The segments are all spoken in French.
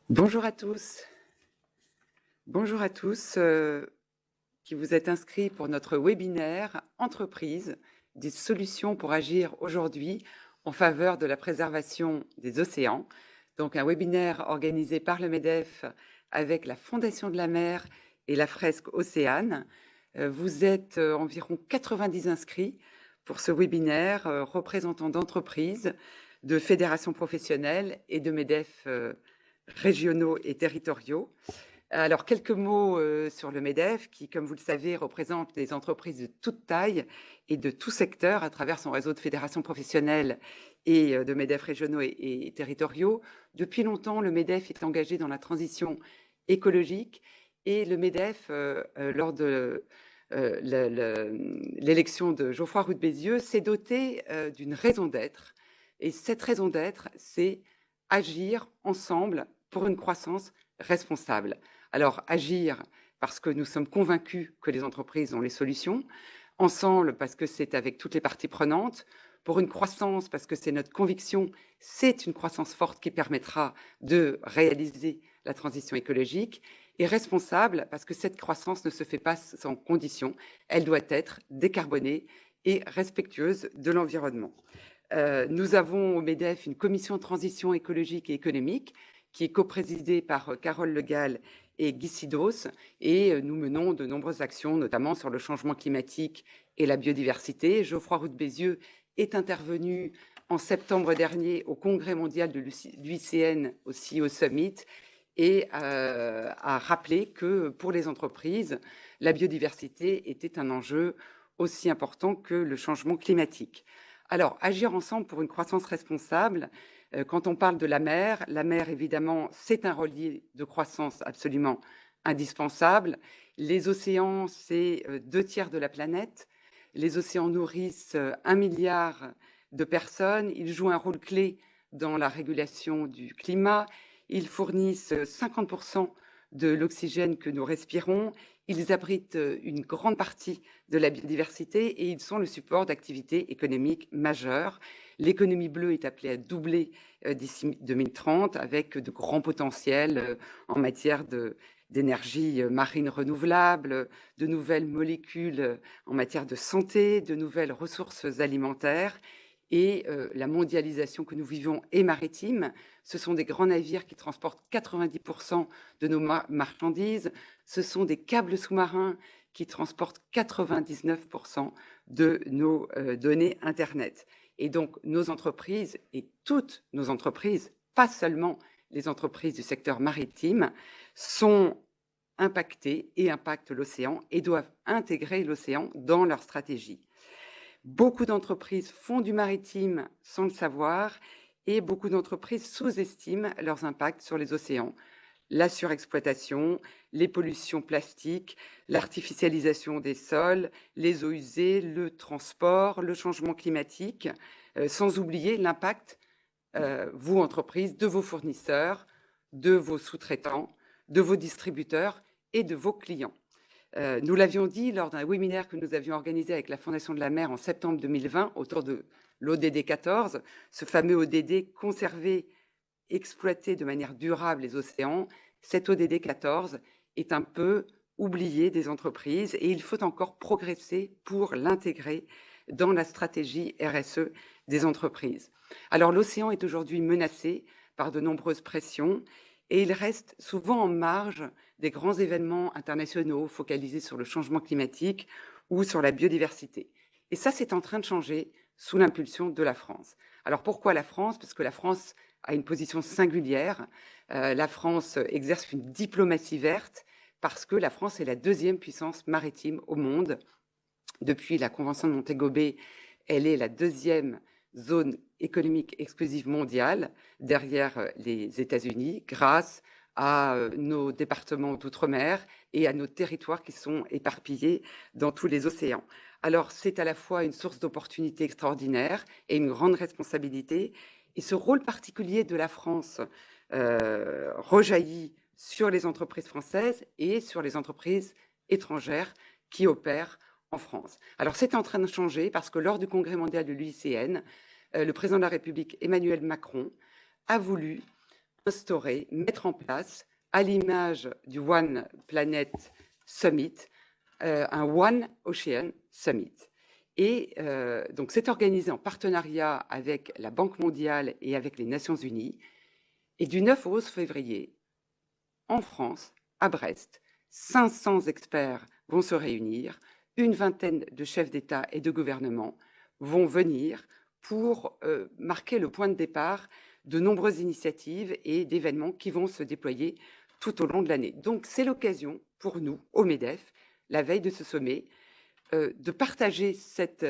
Bonjour à tous. Bonjour à tous qui vous êtes inscrits pour notre webinaire Entreprise, des solutions pour agir aujourd'hui en faveur de la préservation des océans. Donc un webinaire organisé par le MEDEF avec la Fondation de la mer et la Fresque Océane. Vous êtes environ 90 inscrits pour ce webinaire, représentants d'entreprises, de fédérations professionnelles et de MEDEF régionaux et territoriaux. Alors, quelques mots sur le MEDEF, qui, comme vous le savez, représente des entreprises de toute taille et de tout secteur à travers son réseau de fédérations professionnelles et de MEDEF régionaux et territoriaux. Depuis longtemps, le MEDEF est engagé dans la transition écologique et le MEDEF, lors de l'élection de Geoffroy Roux de Bézieux, s'est doté d'une raison d'être. Et cette raison d'être, c'est agir ensemble pour une croissance responsable. Alors, agir parce que nous sommes convaincus que les entreprises ont les solutions, ensemble parce que c'est avec toutes les parties prenantes, pour une croissance parce que c'est notre conviction, c'est une croissance forte qui permettra de réaliser la transition écologique, et responsable parce que cette croissance ne se fait pas sans conditions, elle doit être décarbonée et respectueuse de l'environnement. Nous avons au MEDEF une commission de transition écologique et économique qui est coprésidée par Carole Le Gall et Guy Sidos, et nous menons de nombreuses actions, notamment sur le changement climatique et la biodiversité. Geoffroy Roux de Bézieux est intervenu en septembre dernier au Congrès mondial de l'UICN, au CEO Summit, et a rappelé que pour les entreprises, la biodiversité était un enjeu aussi important que le changement climatique. Alors, agir ensemble pour une croissance responsable, quand on parle de la mer, évidemment, c'est un relais de croissance absolument indispensable. Les océans, c'est 2/3 de la planète. Les océans nourrissent 1 milliard de personnes. Ils jouent un rôle clé dans la régulation du climat. Ils fournissent 50% de l'oxygène que nous respirons. Ils abritent une grande partie de la biodiversité et ils sont le support d'activités économiques majeures. L'économie bleue est appelée à doubler d'ici 2030 avec de grands potentiels en matière d'énergie marine renouvelable, de nouvelles molécules en matière de santé, de nouvelles ressources alimentaires. Et la mondialisation que nous vivons est maritime. Ce sont des grands navires qui transportent 90% de nos marchandises. Ce sont des câbles sous-marins qui transportent 99% de nos données Internet. Et donc, nos entreprises, et toutes nos entreprises, pas seulement les entreprises du secteur maritime, sont impactées et impactent l'océan et doivent intégrer l'océan dans leur stratégie. Beaucoup d'entreprises font du maritime sans le savoir et beaucoup d'entreprises sous-estiment leurs impacts sur les océans. La surexploitation, les pollutions plastiques, l'artificialisation des sols, les eaux usées, le transport, le changement climatique, sans oublier l'impact, vous, entreprises, de vos fournisseurs, de vos sous-traitants, de vos distributeurs et de vos clients. Nous l'avions dit lors d'un webinaire que nous avions organisé avec la Fondation de la mer en septembre 2020 autour de l'ODD 14, ce fameux ODD conserver, exploiter de manière durable les océans. Cet ODD 14 est un peu oublié des entreprises et il faut encore progresser pour l'intégrer dans la stratégie RSE des entreprises. Alors l'océan est aujourd'hui menacé par de nombreuses pressions et il reste souvent en marge des grands événements internationaux focalisés sur le changement climatique ou sur la biodiversité. Et ça, c'est en train de changer sous l'impulsion de la France. Alors pourquoi la France? Parce que la France a une position singulière. La France exerce une diplomatie verte parce que la France est la deuxième puissance maritime au monde. Depuis la Convention de Montego Bay, elle est la deuxième zone économique exclusive mondiale derrière les États-Unis grâce à nos départements d'outre-mer et à nos territoires qui sont éparpillés dans tous les océans. Alors, c'est à la fois une source d'opportunités extraordinaire et une grande responsabilité. Et ce rôle particulier de la France rejaillit sur les entreprises françaises et sur les entreprises étrangères qui opèrent en France. Alors, c'est en train de changer parce que lors du Congrès mondial de l'UICN, le président de la République, Emmanuel Macron, a voulu instaurer, mettre en place, à l'image du One Planet Summit, un One Ocean Summit. Et donc, c'est organisé en partenariat avec la Banque mondiale et avec les Nations unies. Et du 9 au 11 février, en France, à Brest, 500 experts vont se réunir, une vingtaine de chefs d'État et de gouvernement vont venir pour marquer le point de départ de nombreuses initiatives et d'événements qui vont se déployer tout au long de l'année. Donc, c'est l'occasion pour nous, au MEDEF, la veille de ce sommet, de partager cet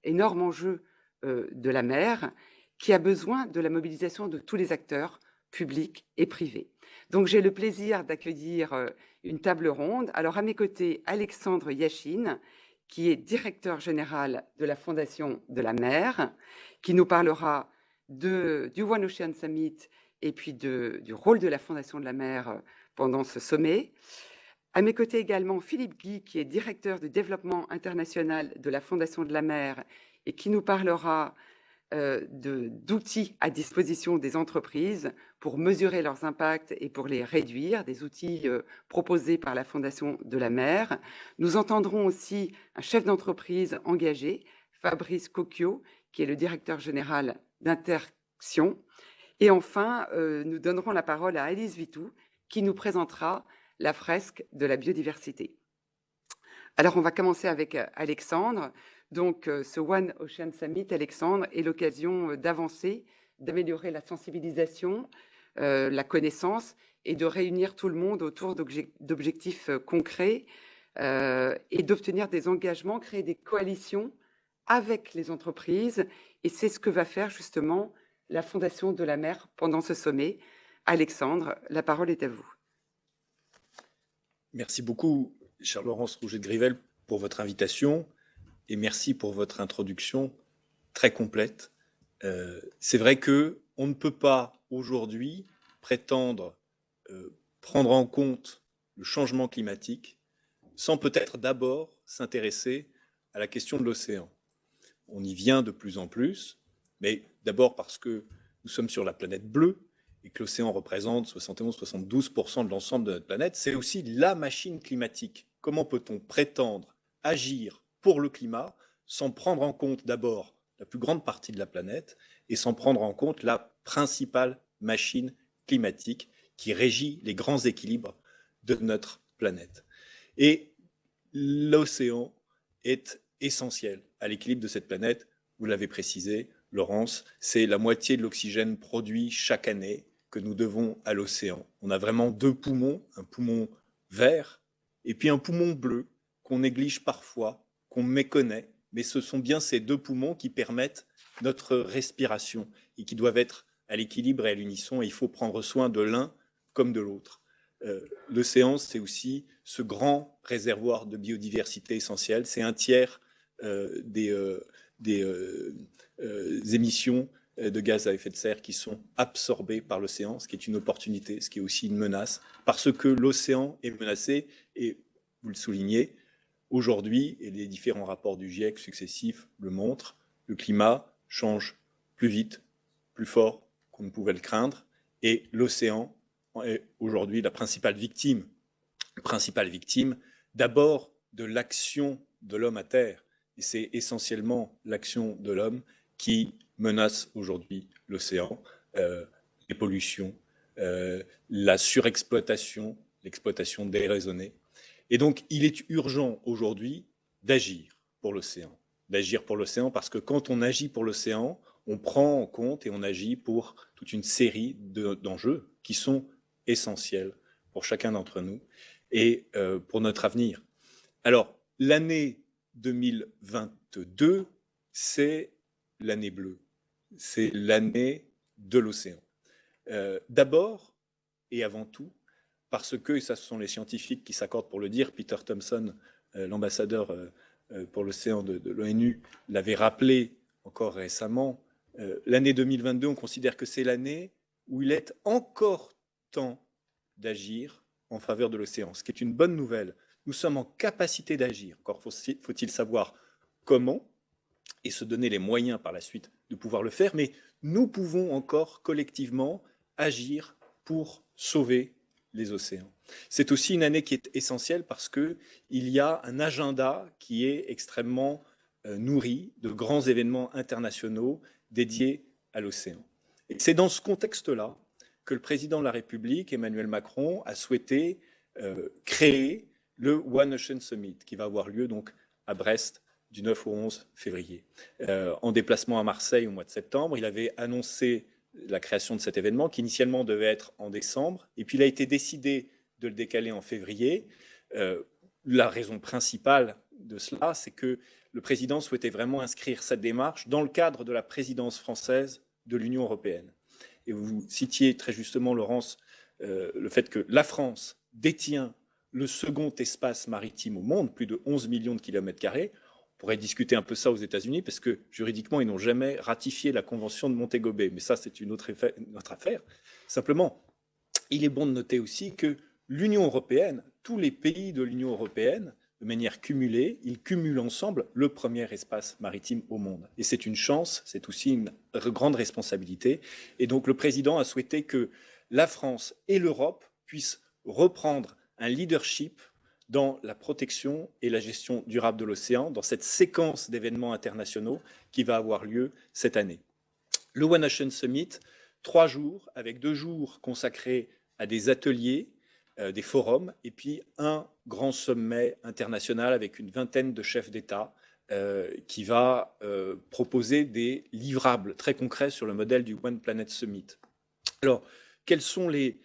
énorme enjeu de la mer qui a besoin de la mobilisation de tous les acteurs publics et privés. Donc j'ai le plaisir d'accueillir une table ronde. Alors à mes côtés, Alexandre Yachine, qui est directeur général de la Fondation de la mer, qui nous parlera du One Ocean Summit et puis du rôle de la Fondation de la mer pendant ce sommet. À mes côtés également, Philippe Guy, qui est directeur du développement international de la Fondation de la mer et qui nous parlera d'outils à disposition des entreprises pour mesurer leurs impacts et pour les réduire, des outils proposés par la Fondation de la mer. Nous entendrons aussi un chef d'entreprise engagé, Fabrice Cocchio, qui est le directeur général d'Interaction. Et enfin, nous donnerons la parole à Alice Vitou, qui nous présentera la fresque de la biodiversité. Alors, on va commencer avec Alexandre. Donc, ce One Ocean Summit, Alexandre, est l'occasion d'avancer, d'améliorer la sensibilisation, la connaissance et de réunir tout le monde autour d'objectifs concrets et d'obtenir des engagements, créer des coalitions avec les entreprises. Et c'est ce que va faire justement la Fondation de la mer pendant ce sommet. Alexandre, la parole est à vous. Merci beaucoup, chère Laurence Rouget-de-Grivel, pour votre invitation et merci pour votre introduction très complète. C'est vrai qu'on ne peut pas aujourd'hui prétendre prendre en compte le changement climatique sans peut-être d'abord s'intéresser à la question de l'océan. On y vient de plus en plus, mais d'abord parce que nous sommes sur la planète bleue, et que l'océan représente 71-72% de l'ensemble de notre planète, c'est aussi la machine climatique. Comment peut-on prétendre agir pour le climat sans prendre en compte d'abord la plus grande partie de la planète et sans prendre en compte la principale machine climatique qui régit les grands équilibres de notre planète. Et l'océan est essentiel à l'équilibre de cette planète. Vous l'avez précisé, Laurence, c'est la moitié de l'oxygène produit chaque année que nous devons à l'océan. On a vraiment deux poumons, un poumon vert et puis un poumon bleu qu'on néglige parfois, qu'on méconnaît, mais ce sont bien ces deux poumons qui permettent notre respiration et qui doivent être à l'équilibre et à l'unisson, et il faut prendre soin de l'un comme de l'autre. L'océan, c'est aussi ce grand réservoir de biodiversité essentielle, c'est un tiers des émissions de gaz à effet de serre qui sont absorbées par l'océan, ce qui est une opportunité, ce qui est aussi une menace, parce que l'océan est menacé, et vous le soulignez, aujourd'hui, et les différents rapports du GIEC successifs le montrent, le climat change plus vite, plus fort qu'on ne pouvait le craindre, et l'océan est aujourd'hui la principale victime d'abord de l'action de l'homme à terre, et c'est essentiellement l'action de l'homme qui menace aujourd'hui l'océan, les pollutions, la surexploitation, l'exploitation déraisonnée. Et donc, il est urgent aujourd'hui d'agir pour l'océan. D'agir pour l'océan parce que quand on agit pour l'océan, on prend en compte et on agit pour toute une série d'enjeux qui sont essentiels pour chacun d'entre nous et pour notre avenir. Alors, l'année 2022, c'est l'année bleue. C'est l'année de l'océan. D'abord et avant tout, parce que, et ça ce sont les scientifiques qui s'accordent pour le dire, Peter Thomson, l'ambassadeur pour l'océan de l'ONU, l'avait rappelé encore récemment, l'année 2022, on considère que c'est l'année où il est encore temps d'agir en faveur de l'océan, ce qui est une bonne nouvelle. Nous sommes en capacité d'agir, encore faut-il savoir comment, et se donner les moyens par la suite de pouvoir le faire, mais nous pouvons encore collectivement agir pour sauver les océans. C'est aussi une année qui est essentielle parce qu'il y a un agenda qui est extrêmement nourri de grands événements internationaux dédiés à l'océan. Et c'est dans ce contexte-là que le président de la République, Emmanuel Macron, a souhaité créer le One Ocean Summit, qui va avoir lieu donc à Brest du 9 au 11 février. En déplacement à Marseille au mois de septembre, il avait annoncé la création de cet événement qui initialement devait être en décembre, et puis il a été décidé de le décaler en février. La raison principale de cela, c'est que le président souhaitait vraiment inscrire cette démarche dans le cadre de la présidence française de l'Union européenne. Et vous citiez très justement, Laurence, le fait que la France détient le second espace maritime au monde, plus de 11 millions de kilomètres carrés. On pourrait discuter un peu ça aux États-Unis, parce que juridiquement, ils n'ont jamais ratifié la Convention de Montego Bay. Mais ça, c'est une autre affaire. Simplement, il est bon de noter aussi que l'Union européenne, tous les pays de l'Union européenne, de manière cumulée, ils cumulent ensemble le premier espace maritime au monde. Et c'est une chance, c'est aussi une grande responsabilité. Et donc le président a souhaité que la France et l'Europe puissent reprendre un leadership dans la protection et la gestion durable de l'océan, dans cette séquence d'événements internationaux qui va avoir lieu cette année. Le One Ocean Summit, 3 jours, avec 2 jours consacrés à des ateliers, des forums, et puis un grand sommet international avec une vingtaine de chefs d'État qui va proposer des livrables très concrets sur le modèle du One Planet Summit. Alors, quels sont les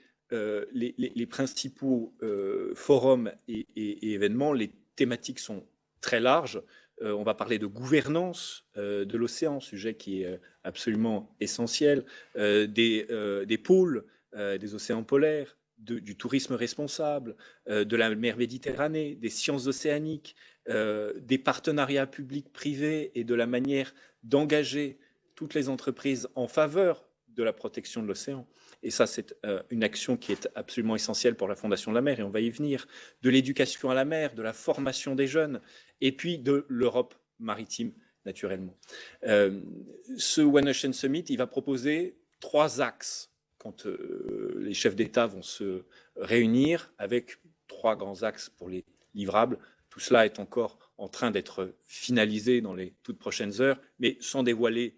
principaux forums et événements? Les thématiques sont très larges. On va parler de gouvernance de l'océan, sujet qui est absolument essentiel, des pôles, des océans polaires, du tourisme responsable, de la mer Méditerranée, des sciences océaniques, des partenariats publics-privés et de la manière d'engager toutes les entreprises en faveur de la protection de l'océan. Et ça, c'est une action qui est absolument essentielle pour la Fondation de la mer, et on va y venir, de l'éducation à la mer, de la formation des jeunes, et puis de l'Europe maritime, naturellement. Ce One Ocean Summit, il va proposer 3 axes quand les chefs d'État vont se réunir, avec 3 grands axes pour les livrables. Tout cela est encore en train d'être finalisé dans les toutes prochaines heures, mais sans dévoiler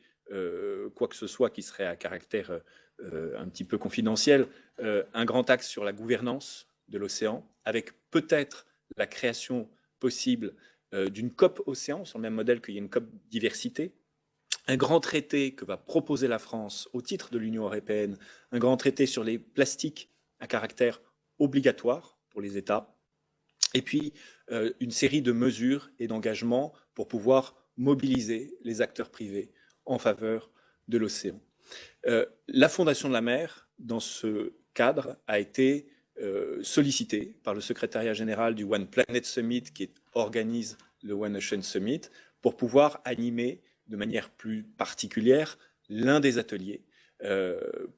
quoi que ce soit qui serait à caractère un petit peu confidentiel. Un grand axe sur la gouvernance de l'océan, avec peut-être la création possible d'une COP océan, sur le même modèle qu'il y a une COP diversité. Un grand traité que va proposer la France au titre de l'Union européenne, un grand traité sur les plastiques à caractère obligatoire pour les États, et puis une série de mesures et d'engagements pour pouvoir mobiliser les acteurs privés en faveur de l'océan. La Fondation de la mer, dans ce cadre, a été sollicitée par le secrétariat général du One Planet Summit, qui organise le One Ocean Summit, pour pouvoir animer de manière plus particulière l'un des ateliers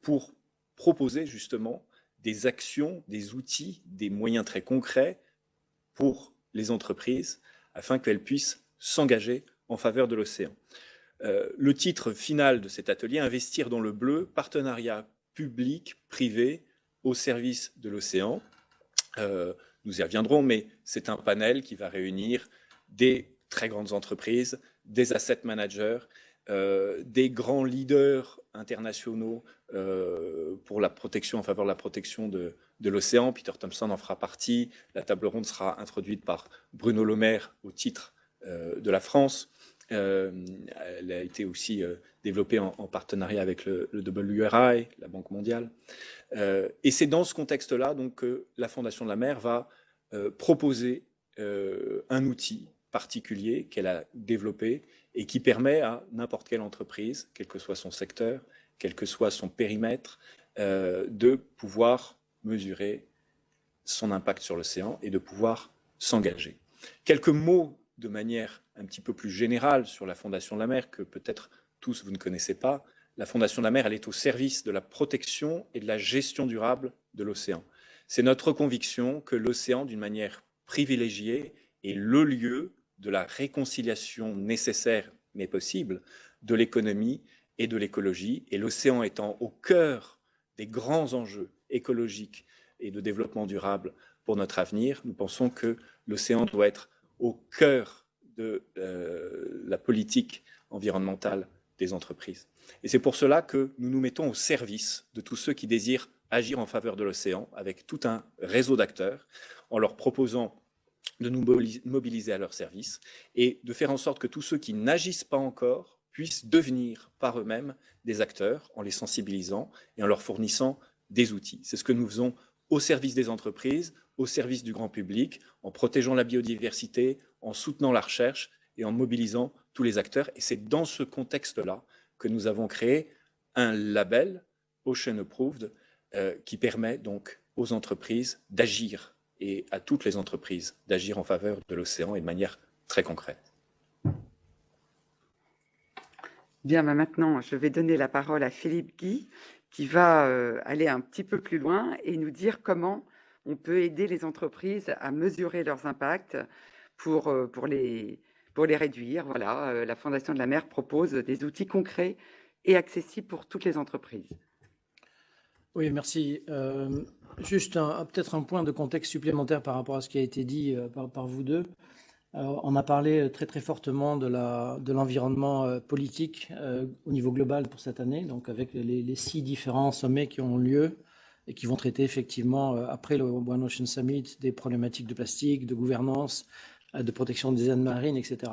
pour proposer justement des actions, des outils, des moyens très concrets pour les entreprises afin qu'elles puissent s'engager en faveur de l'océan. Le titre final de cet atelier, Investir dans le bleu, partenariat public-privé au service de l'océan. Nous y reviendrons, mais c'est un panel qui va réunir des très grandes entreprises, des asset managers, des grands leaders internationaux pour la protection, en faveur de la protection de l'océan. Peter Thompson en fera partie. La table ronde sera introduite par Bruno Le Maire au titre de la France. Elle a été aussi développée en partenariat avec le WRI, la Banque mondiale. Et c'est dans ce contexte-là donc, que la Fondation de la mer va proposer un outil particulier qu'elle a développé et qui permet à n'importe quelle entreprise, quel que soit son secteur, quel que soit son périmètre, de pouvoir mesurer son impact sur l'océan et de pouvoir s'engager. Quelques mots de manière un petit peu plus générale sur la Fondation de la mer, que peut-être tous vous ne connaissez pas. La Fondation de la mer, elle est au service de la protection et de la gestion durable de l'océan. C'est notre conviction que l'océan, d'une manière privilégiée, est le lieu de la réconciliation nécessaire, mais possible, de l'économie et de l'écologie. Et l'océan étant au cœur des grands enjeux écologiques et de développement durable pour notre avenir, nous pensons que l'océan doit être au cœur de la politique environnementale des entreprises. Et c'est pour cela que nous nous mettons au service de tous ceux qui désirent agir en faveur de l'océan, avec tout un réseau d'acteurs, en leur proposant de nous mobiliser à leur service et de faire en sorte que tous ceux qui n'agissent pas encore puissent devenir par eux-mêmes des acteurs en les sensibilisant et en leur fournissant des outils. C'est ce que nous faisons au service des entreprises, au service du grand public, en protégeant la biodiversité, en soutenant la recherche et en mobilisant tous les acteurs. Et c'est dans ce contexte-là que nous avons créé un label Ocean Approved qui permet donc aux entreprises d'agir et à toutes les entreprises d'agir en faveur de l'océan et de manière très concrète. Bien, maintenant, je vais donner la parole à Philippe Guy, qui va aller un petit peu plus loin et nous dire comment on peut aider les entreprises à mesurer leurs impacts pour les réduire. Voilà, la Fondation de la Mer propose des outils concrets et accessibles pour toutes les entreprises. Oui, merci. Juste peut-être un point de contexte supplémentaire par rapport à ce qui a été dit par vous deux. On a parlé très très fortement de l'environnement politique au niveau global pour cette année, donc avec les 6 différents sommets qui ont lieu et qui vont traiter effectivement, après le One Ocean Summit, des problématiques de plastique, de gouvernance, de protection des aires marines, etc.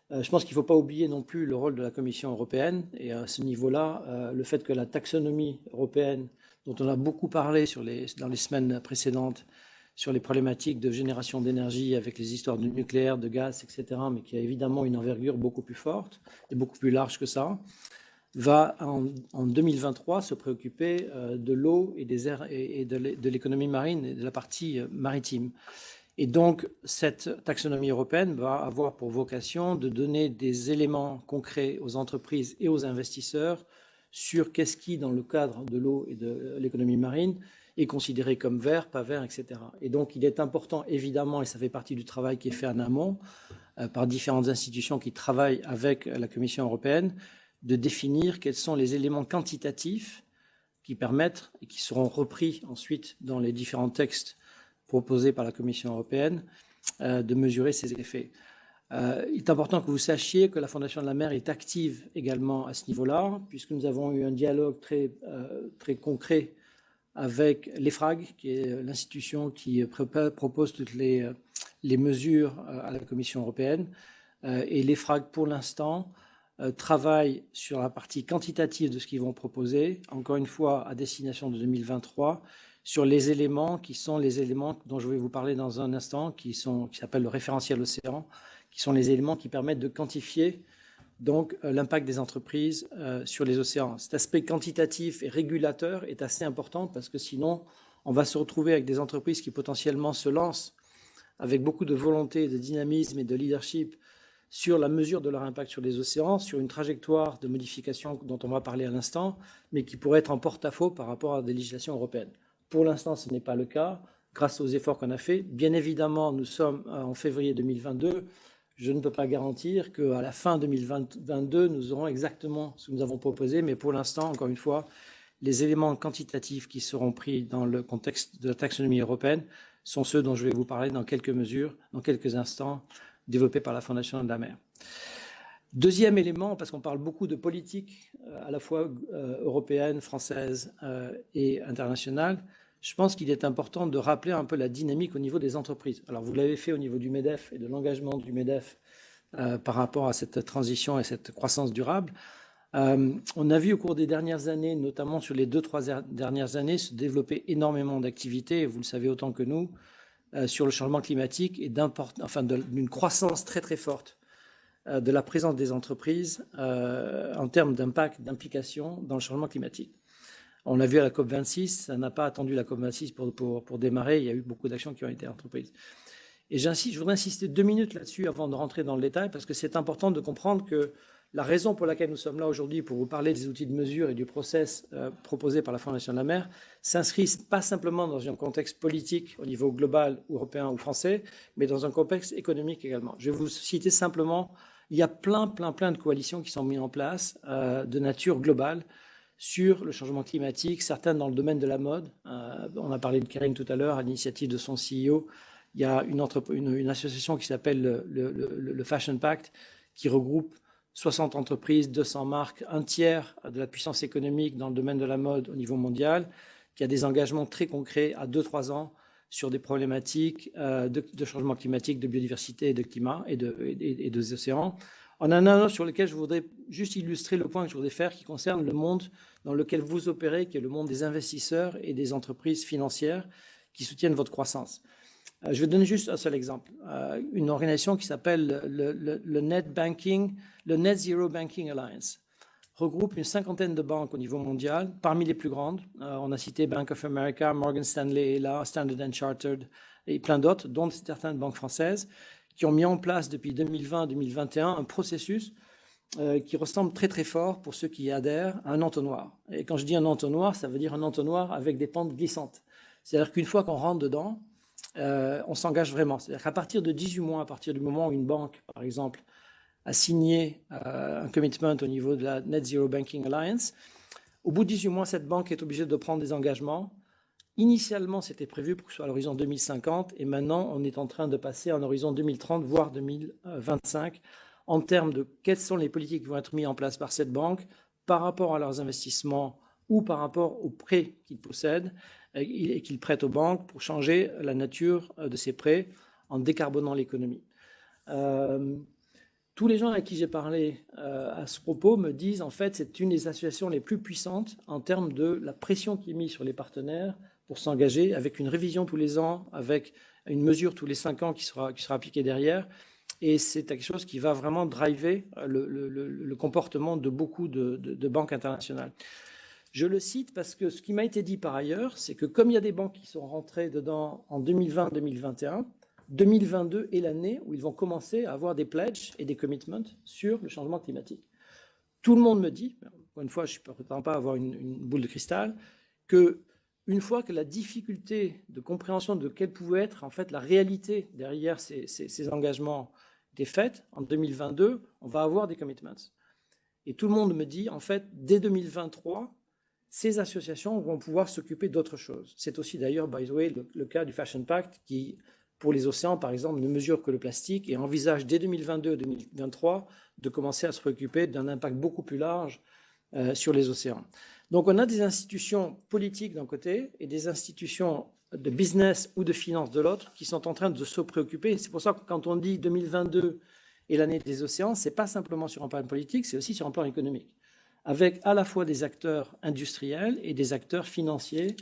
Je pense qu'il ne faut pas oublier non plus le rôle de la Commission européenne, et à ce niveau-là, le fait que la taxonomie européenne, dont on a beaucoup parlé dans les semaines précédentes, sur les problématiques de génération d'énergie avec les histoires de nucléaire, de gaz, etc., mais qui a évidemment une envergure beaucoup plus forte et beaucoup plus large que ça, va en 2023 se préoccuper de l'eau et des airs et de l'économie marine et de la partie maritime. Et donc, cette taxonomie européenne va avoir pour vocation de donner des éléments concrets aux entreprises et aux investisseurs sur qu'est-ce qui, dans le cadre de l'eau et de l'économie marine, est considéré comme vert, pas vert, etc. Et donc, il est important, évidemment, et ça fait partie du travail qui est fait en amont, par différentes institutions qui travaillent avec la Commission européenne, de définir quels sont les éléments quantitatifs qui permettent et qui seront repris ensuite dans les différents textes proposés par la Commission européenne, de mesurer ces effets. Il est important que vous sachiez que la Fondation de la Mer est active également à ce niveau-là, puisque nous avons eu un dialogue très, très concret avec l'EFRAG, qui est l'institution qui propose toutes les mesures à la Commission européenne. Et l'EFRAG, pour l'instant, travaille sur la partie quantitative de ce qu'ils vont proposer, encore une fois à destination de 2023, sur les éléments qui sont les éléments dont je vais vous parler dans un instant, qui s'appellent le référentiel océan, qui sont les éléments qui permettent de quantifier donc l'impact des entreprises sur les océans. Cet aspect quantitatif et régulateur est assez important parce que sinon, on va se retrouver avec des entreprises qui potentiellement se lancent avec beaucoup de volonté, de dynamisme et de leadership sur la mesure de leur impact sur les océans, sur une trajectoire de modification dont on va parler à l'instant, mais qui pourrait être en porte-à-faux par rapport à des législations européennes. Pour l'instant, ce n'est pas le cas, grâce aux efforts qu'on a faits. Bien évidemment, nous sommes en février 2022. Je ne peux pas garantir qu'à la fin 2022, nous aurons exactement ce que nous avons proposé, mais pour l'instant, encore une fois, les éléments quantitatifs qui seront pris dans le contexte de la taxonomie européenne sont ceux dont je vais vous parler dans quelques mesures, dans quelques instants, développés par la Fondation de la Mer. Deuxième élément, parce qu'on parle beaucoup de politique, à la fois européenne, française et internationale, je pense qu'il est important de rappeler un peu la dynamique au niveau des entreprises. Alors, vous l'avez fait au niveau du MEDEF et de l'engagement du MEDEF par rapport à cette transition et cette croissance durable. On a vu au cours des dernières années, notamment sur les 2-3 dernières années, se développer énormément d'activités, et vous le savez autant que nous, sur le changement climatique et d'une croissance très très forte de la présence des entreprises en termes d'impact, d'implication dans le changement climatique. On l'a vu à la COP26, ça n'a pas attendu la COP26 pour démarrer, il y a eu beaucoup d'actions qui ont été entreprises. Et je voudrais insister 2 minutes là-dessus avant de rentrer dans le détail, parce que c'est important de comprendre que la raison pour laquelle nous sommes là aujourd'hui, pour vous parler des outils de mesure et du process proposé par la Fondation de la Mer, s'inscrit pas simplement dans un contexte politique au niveau global, européen ou français, mais dans un contexte économique également. Je vais vous citer simplement, il y a plein de coalitions qui sont mises en place de nature globale sur le changement climatique, certaines dans le domaine de la mode. On a parlé de Kering tout à l'heure, à l'initiative de son CEO. Il y a une association qui s'appelle le Fashion Pact, qui regroupe 60 entreprises, 200 marques, un tiers de la puissance économique dans le domaine de la mode au niveau mondial, qui a des engagements très concrets à 2-3 ans sur des problématiques de changement climatique, de biodiversité et de climat et des océans. On en a un autre sur lequel je voudrais juste illustrer le point que je voudrais faire qui concerne le monde dans lequel vous opérez, qui est le monde des investisseurs et des entreprises financières qui soutiennent votre croissance. Je vais donner juste un seul exemple. Une organisation qui s'appelle le Net Zero Banking Alliance regroupe une cinquantaine de banques au niveau mondial, parmi les plus grandes. On a cité Bank of America, Morgan Stanley est là, Standard & Chartered et plein d'autres, dont certaines banques françaises, qui ont mis en place depuis 2020-2021 un processus qui ressemble très très fort, pour ceux qui y adhèrent, à un entonnoir. Et quand je dis un entonnoir, ça veut dire un entonnoir avec des pentes glissantes. C'est-à-dire qu'une fois qu'on rentre dedans, on s'engage vraiment. C'est-à-dire qu'à partir de 18 mois, à partir du moment où une banque, par exemple, a signé un commitment au niveau de la Net Zero Banking Alliance, au bout de 18 mois, cette banque est obligée de prendre des engagements. Initialement, c'était prévu pour que ce soit à l'horizon 2050, et maintenant, on est en train de passer à un horizon 2030, voire 2025, en termes de quelles sont les politiques qui vont être mises en place par cette banque par rapport à leurs investissements ou par rapport aux prêts qu'ils possèdent et qu'ils prêtent aux banques pour changer la nature de ces prêts en décarbonant l'économie. Tous les gens à qui j'ai parlé à ce propos me disent, en fait, c'est une des associations les plus puissantes en termes de la pression qui est mise sur les partenaires pour s'engager, avec une révision tous les ans, avec une mesure tous les 5 ans qui sera appliquée derrière. Et c'est quelque chose qui va vraiment driver le comportement de beaucoup de banques internationales. Je le cite parce que ce qui m'a été dit par ailleurs, c'est que comme il y a des banques qui sont rentrées dedans en 2020-2021, 2022 est l'année où ils vont commencer à avoir des pledges et des commitments sur le changement climatique. Tout le monde me dit, encore une fois, je ne prétends pas avoir une boule de cristal, qu'une fois que la difficulté de compréhension de quelle pouvait être en fait la réalité derrière ces engagements était faite, en 2022, on va avoir des commitments. Et tout le monde me dit, en fait, dès 2023, ces associations vont pouvoir s'occuper d'autres choses. C'est aussi d'ailleurs, by the way, le cas du Fashion Pact qui, pour les océans, par exemple, ne mesure que le plastique et envisage dès 2022-2023 de commencer à se préoccuper d'un impact beaucoup plus large sur les océans. Donc on a des institutions politiques d'un côté et des institutions de business ou de finance de l'autre qui sont en train de se préoccuper. C'est pour ça que quand on dit 2022 est l'année des océans, ce n'est pas simplement sur un plan politique, c'est aussi sur un plan économique, avec à la fois des acteurs industriels et des acteurs financiers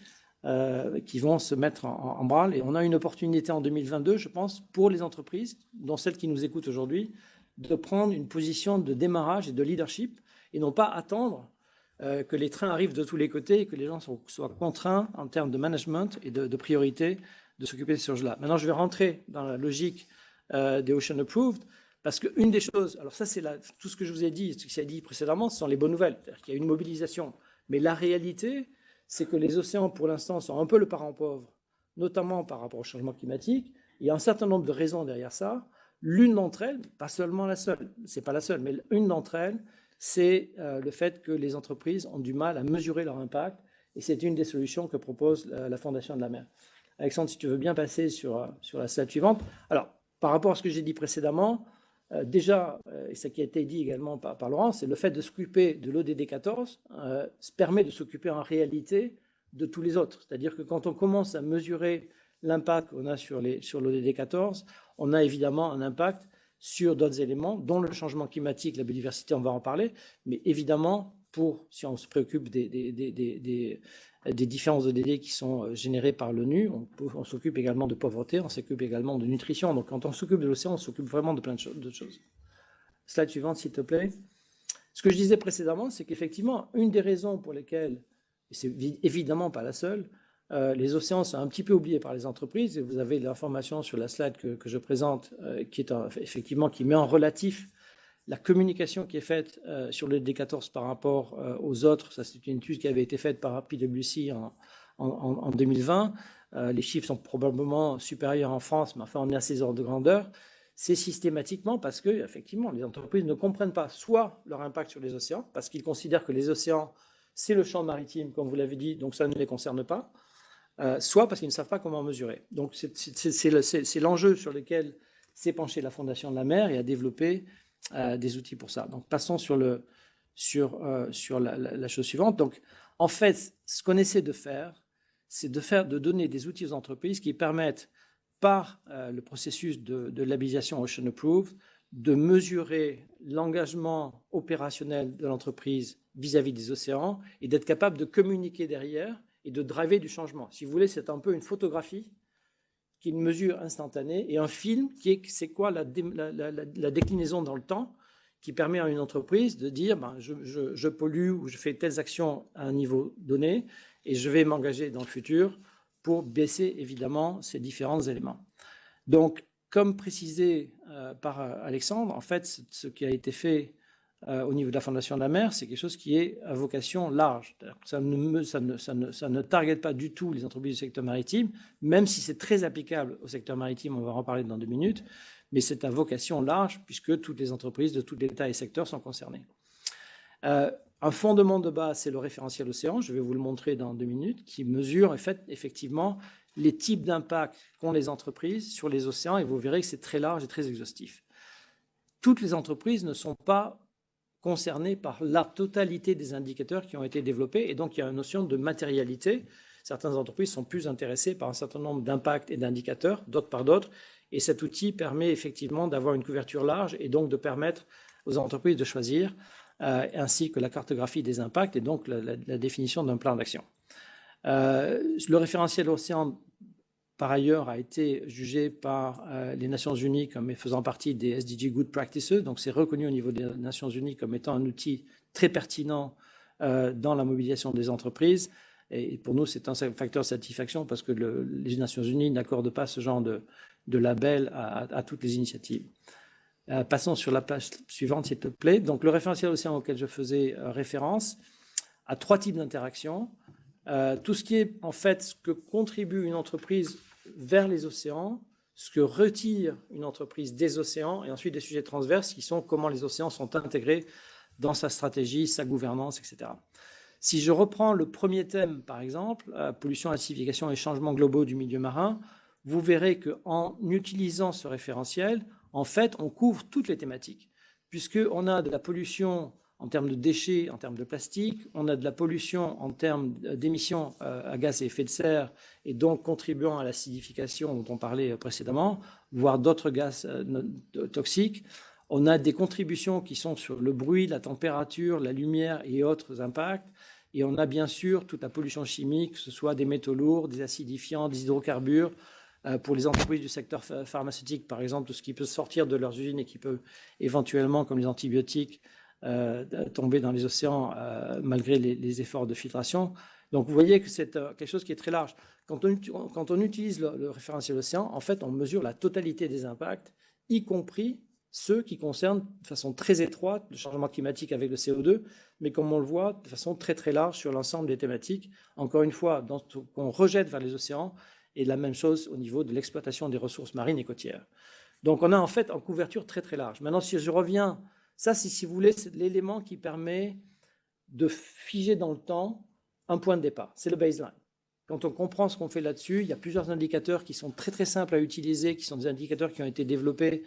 qui vont se mettre en branle. Et on a une opportunité en 2022, je pense, pour les entreprises, dont celles qui nous écoutent aujourd'hui, de prendre une position de démarrage et de leadership, et non pas attendre que les trains arrivent de tous les côtés et que les gens soient contraints en termes de management et de priorité de s'occuper de ces choses-là. Maintenant, je vais rentrer dans la logique des Ocean Approved, parce qu'une des choses, alors ça c'est tout ce que je vous ai dit, ce qui s'est dit précédemment, ce sont les bonnes nouvelles, c'est-à-dire qu'il y a une mobilisation. Mais la réalité, c'est que les océans, pour l'instant, sont un peu le parent pauvre, notamment par rapport au changement climatique. Il y a un certain nombre de raisons derrière ça. L'une d'entre elles, pas seulement la seule, c'est pas la seule, mais une d'entre elles, c'est le fait que les entreprises ont du mal à mesurer leur impact, et c'est une des solutions que propose la Fondation de la mer. Alexandre, si tu veux bien passer sur la slide suivante. Alors, par rapport à ce que j'ai dit précédemment, déjà, et ce qui a été dit également par Laurent, c'est le fait de s'occuper de l'ODD 14 permet de s'occuper en réalité de tous les autres. C'est-à-dire que quand on commence à mesurer l'impact qu'on a sur l'ODD 14, on a évidemment un impact sur d'autres éléments, dont le changement climatique, la biodiversité, on va en parler, mais évidemment, si on se préoccupe des différents ODD qui sont générés par l'ONU, on s'occupe également de pauvreté, on s'occupe également de nutrition. Donc quand on s'occupe de l'océan, on s'occupe vraiment de plein de choses. Slide suivante, s'il te plaît. Ce que je disais précédemment, c'est qu'effectivement, une des raisons pour lesquelles, et c'est évidemment pas la seule, les océans sont un petit peu oubliés par les entreprises, et vous avez l'information sur la slide que je présente, effectivement qui met en relatif la communication qui est faite sur le D14 par rapport aux autres. Ça, c'est une étude qui avait été faite par PwC en 2020. Les chiffres sont probablement supérieurs en France, mais enfin, on est à ces ordres de grandeur. C'est systématiquement parce que, effectivement, les entreprises ne comprennent pas soit leur impact sur les océans, parce qu'ils considèrent que les océans c'est le champ maritime, comme vous l'avez dit, donc ça ne les concerne pas, soit parce qu'ils ne savent pas comment mesurer. Donc c'est l'enjeu sur lequel s'est penchée la Fondation de la mer et a développé des outils pour ça. Donc passons sur la chose suivante. Donc en fait, ce qu'on essaie de faire, c'est de donner des outils aux entreprises qui permettent, par le processus de labellisation Ocean Approved, de mesurer l'engagement opérationnel de l'entreprise vis-à-vis des océans et d'être capable de communiquer derrière et de driver du changement. Si vous voulez, c'est un peu une photographie qui est une mesure instantanée et un film c'est quoi la déclinaison dans le temps qui permet à une entreprise de dire je pollue ou je fais telles actions à un niveau donné et je vais m'engager dans le futur pour baisser évidemment ces différents éléments. Donc, comme précisé par Alexandre, en fait, ce qui a été fait au niveau de la Fondation de la mer, c'est quelque chose qui est à vocation large. Ça ne target pas du tout les entreprises du secteur maritime, même si c'est très applicable au secteur maritime, on va en parler dans 2 minutes, mais c'est à vocation large puisque toutes les entreprises de tous les tailles et secteurs sont concernées. Un fondement de base, c'est le référentiel océan, je vais vous le montrer dans 2 minutes, qui mesure effectivement les types d'impact qu'ont les entreprises sur les océans, et vous verrez que c'est très large et très exhaustif. Toutes les entreprises ne sont pas concernées par la totalité des indicateurs qui ont été développés, et donc il y a une notion de matérialité. Certaines entreprises sont plus intéressées par un certain nombre d'impacts et d'indicateurs, d'autres par d'autres, et cet outil permet effectivement d'avoir une couverture large et donc de permettre aux entreprises de choisir, ainsi que la cartographie des impacts et donc la définition d'un plan d'action. Le référentiel océan, par ailleurs, a été jugé par les Nations Unies comme faisant partie des SDG Good Practices, donc c'est reconnu au niveau des Nations Unies comme étant un outil très pertinent dans la mobilisation des entreprises. Et pour nous, c'est un facteur de satisfaction parce que les Nations Unies n'accordent pas ce genre de label à toutes les initiatives. Passons sur la page suivante, s'il te plaît. Donc, le référentiel océan auquel je faisais référence a 3 types d'interactions. Tout ce qui est, en fait, ce que contribue une entreprise vers les océans, ce que retire une entreprise des océans, et ensuite des sujets transverses qui sont comment les océans sont intégrés dans sa stratégie, sa gouvernance, etc. Si je reprends le premier thème, par exemple, pollution, acidification et changements globaux du milieu marin, vous verrez qu'en utilisant ce référentiel, en fait, on couvre toutes les thématiques, puisqu'on a de la pollution en termes de déchets, en termes de plastique, on a de la pollution en termes d'émissions à gaz à effet de serre, et donc contribuant à l'acidification dont on parlait précédemment, voire d'autres gaz toxiques. On a des contributions qui sont sur le bruit, la température, la lumière et autres impacts. Et on a bien sûr toute la pollution chimique, que ce soit des métaux lourds, des acidifiants, des hydrocarbures. Pour les entreprises du secteur pharmaceutique, par exemple, tout ce qui peut sortir de leurs usines et qui peut éventuellement, comme les antibiotiques, tomber dans les océans malgré les efforts de filtration. Donc vous voyez que c'est quelque chose qui est très large. Quand on utilise le référentiel océan, en fait, on mesure la totalité des impacts, y compris ceux qui concernent de façon très étroite le changement climatique avec le CO2, mais comme on le voit, de façon très très large sur l'ensemble des thématiques. Encore une fois, dans ce qu'on rejette vers les océans, et la même chose au niveau de l'exploitation des ressources marines et côtières. Donc on a en fait une couverture très très large. Maintenant, si je reviens, ça c'est, si vous voulez, c'est l'élément qui permet de figer dans le temps un point de départ. C'est le baseline. Quand on comprend ce qu'on fait là-dessus, il y a plusieurs indicateurs qui sont très très simples à utiliser, qui sont des indicateurs qui ont été développés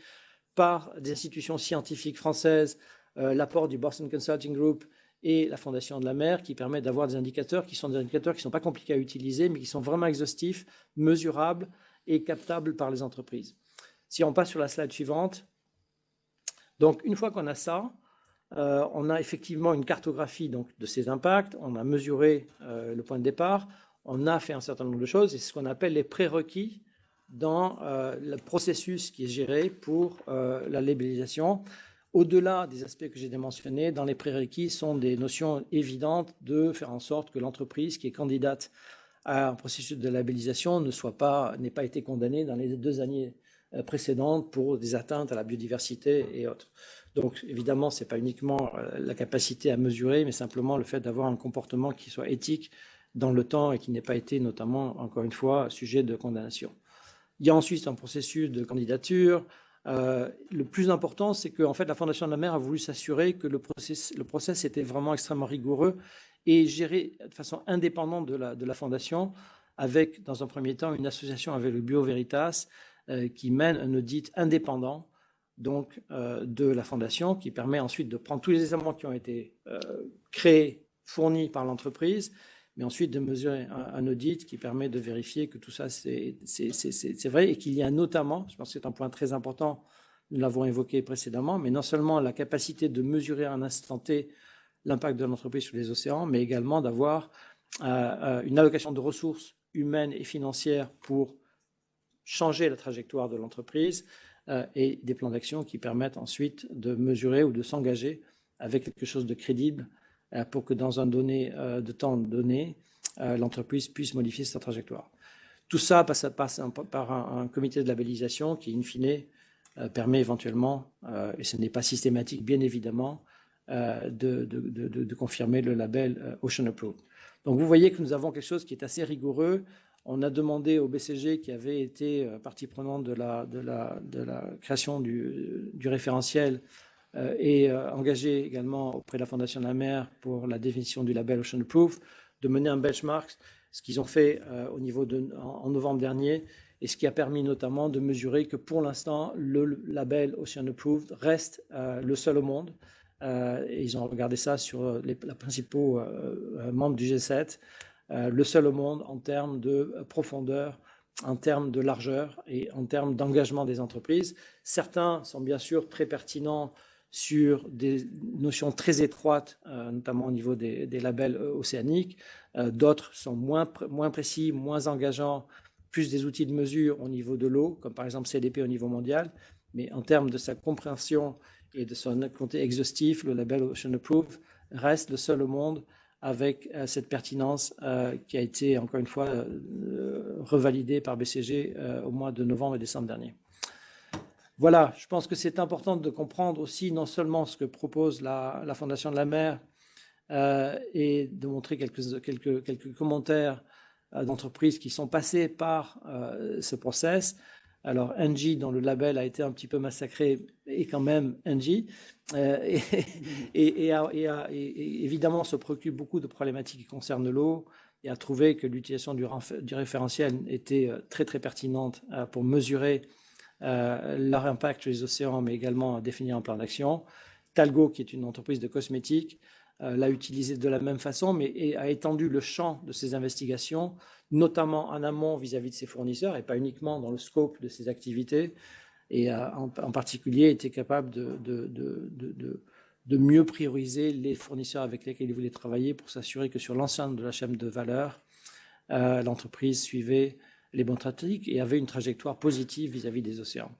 par des institutions scientifiques françaises, l'apport du Boston Consulting Group et la Fondation de la mer, qui permet d'avoir des indicateurs qui ne sont pas compliqués à utiliser, mais qui sont vraiment exhaustifs, mesurables et captables par les entreprises. Si on passe sur la slide suivante, donc une fois qu'on a ça, on a effectivement une cartographie donc, de ces impacts, on a mesuré le point de départ, on a fait un certain nombre de choses, et c'est ce qu'on appelle les prérequis dans le processus qui est géré pour la labellisation. Au-delà des aspects que j'ai mentionnés, dans les prérequis sont des notions évidentes de faire en sorte que l'entreprise qui est candidate à un processus de labellisation n'ait pas été condamnée dans les 2 années précédentes pour des atteintes à la biodiversité et autres. Donc évidemment, ce n'est pas uniquement la capacité à mesurer, mais simplement le fait d'avoir un comportement qui soit éthique dans le temps et qui n'ait pas été notamment, encore une fois, sujet de condamnation. Il y a ensuite un processus de candidature Le plus important, c'est que en fait, la Fondation de la mer a voulu s'assurer que le process était vraiment extrêmement rigoureux et géré de façon indépendante de la Fondation, avec, dans un premier temps, une association avec le Bureau Veritas qui mène un audit indépendant donc, de la Fondation, qui permet ensuite de prendre tous les éléments qui ont été créés, fournis par l'entreprise, mais ensuite de mesurer un audit qui permet de vérifier que tout ça, c'est vrai, et qu'il y a notamment, je pense que c'est un point très important, nous l'avons évoqué précédemment, mais non seulement la capacité de mesurer à un instant T l'impact de l'entreprise sur les océans, mais également d'avoir une allocation de ressources humaines et financières pour changer la trajectoire de l'entreprise et des plans d'action qui permettent ensuite de mesurer ou de s'engager avec quelque chose de crédible pour que dans un de temps donné, l'entreprise puisse modifier sa trajectoire. Tout ça passe par un comité de labellisation qui, in fine, permet éventuellement, et ce n'est pas systématique bien évidemment, de confirmer le label Ocean Approved. Donc vous voyez que nous avons quelque chose qui est assez rigoureux. On a demandé au BCG, qui avait été partie prenante de la création du référentiel, et engagé également auprès de la Fondation de la mer pour la définition du label Ocean Approved, de mener un benchmark, ce qu'ils ont fait en novembre dernier, et ce qui a permis notamment de mesurer que pour l'instant, le label Ocean Approved reste le seul au monde. Et ils ont regardé ça sur les principaux membres du G7, le seul au monde en termes de profondeur, en termes de largeur et en termes d'engagement des entreprises. Certains sont bien sûr très pertinents sur des notions très étroites, notamment au niveau des labels océaniques. D'autres sont moins précis, moins engageants, plus des outils de mesure au niveau de l'eau, comme par exemple CDP au niveau mondial. Mais en termes de sa compréhension et de son côté exhaustif, le label Ocean Approved reste le seul au monde avec cette pertinence qui a été, encore une fois, revalidée par BCG au mois de novembre et décembre dernier. Voilà, je pense que c'est important de comprendre aussi non seulement ce que propose la Fondation de la mer et de montrer quelques commentaires d'entreprises qui sont passées par ce process. Alors, Engie, dont le label a été un petit peu massacré, est quand même Engie. Et évidemment, se préoccupe beaucoup de problématiques qui concernent l'eau et a trouvé que l'utilisation du référentiel était très, très pertinente pour mesurer leur impact sur les océans, mais également définir un plan d'action. Talgo, qui est une entreprise de cosmétiques, l'a utilisé de la même façon, mais a étendu le champ de ses investigations, notamment en amont vis-à-vis de ses fournisseurs, et pas uniquement dans le scope de ses activités, et en particulier était capable de mieux prioriser les fournisseurs avec lesquels il voulait travailler pour s'assurer que sur l'ensemble de la chaîne de valeur, l'entreprise suivait les bonnes pratiques et avait une trajectoire positive vis-à-vis des océans.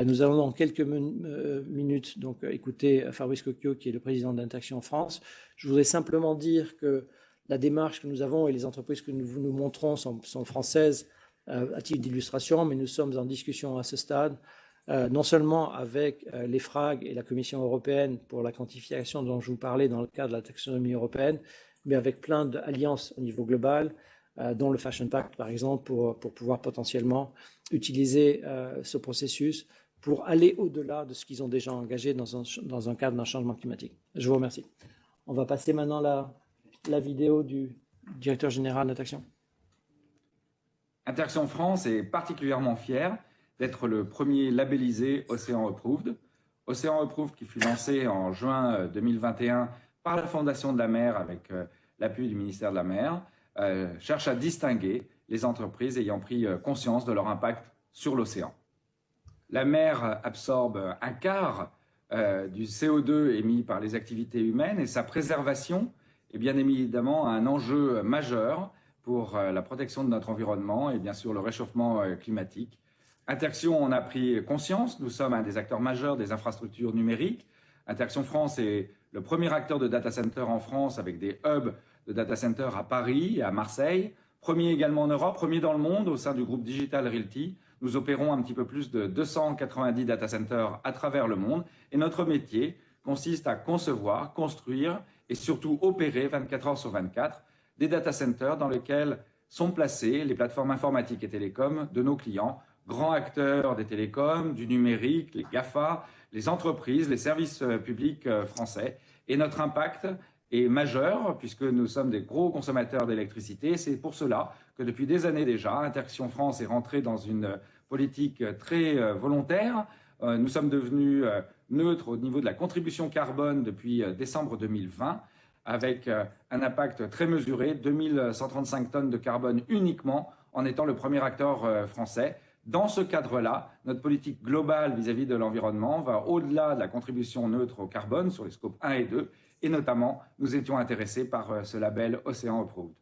Nous allons dans quelques minutes donc écouter Fabrice Cocchio, qui est le président d'Interaction France. Je voudrais simplement dire que la démarche que nous avons et les entreprises que nous montrons sont françaises à titre d'illustration, mais nous sommes en discussion à ce stade, non seulement avec l'EFRAG et la Commission européenne pour la quantification dont je vous parlais dans le cadre de la taxonomie européenne, mais avec plein d'alliances au niveau global, dont le Fashion Pact, par exemple, pour pouvoir potentiellement utiliser ce processus pour aller au-delà de ce qu'ils ont déjà engagé dans un cadre d'un changement climatique. Je vous remercie. On va passer maintenant la vidéo du directeur général d'Interaction. Interaction France est particulièrement fière d'être le premier labellisé Ocean Approved. Ocean Approved qui fut lancé en juin 2021 par la Fondation de la mer avec l'appui du ministère de la mer, cherche à distinguer les entreprises ayant pris conscience de leur impact sur l'océan. La mer absorbe un quart du CO2 émis par les activités humaines et sa préservation est bien évidemment un enjeu majeur pour la protection de notre environnement et bien sûr le réchauffement climatique. Interaction en a pris conscience, nous sommes un des acteurs majeurs des infrastructures numériques. Interaction France est le premier acteur de data center en France avec des hubs de data center à Paris et à Marseille. Premier également en Europe, premier dans le monde au sein du groupe Digital Realty. Nous opérons un petit peu plus de 290 data centers à travers le monde et notre métier consiste à concevoir, construire et surtout opérer 24 heures sur 24 des data centers dans lesquels sont placées les plateformes informatiques et télécoms de nos clients grands acteurs des télécoms, du numérique, les GAFA, les entreprises, les services publics français. Et notre impact est majeur puisque nous sommes des gros consommateurs d'électricité. C'est pour cela que depuis des années déjà, Interaction France est rentrée dans une politique très volontaire. Nous sommes devenus neutres au niveau de la contribution carbone depuis décembre 2020, avec un impact très mesuré, 2135 tonnes de carbone uniquement, en étant le premier acteur français. Dans ce cadre-là, notre politique globale vis-à-vis de l'environnement va au-delà de la contribution neutre au carbone sur les scopes 1 et 2, et notamment, nous étions intéressés par ce label Océan Approved.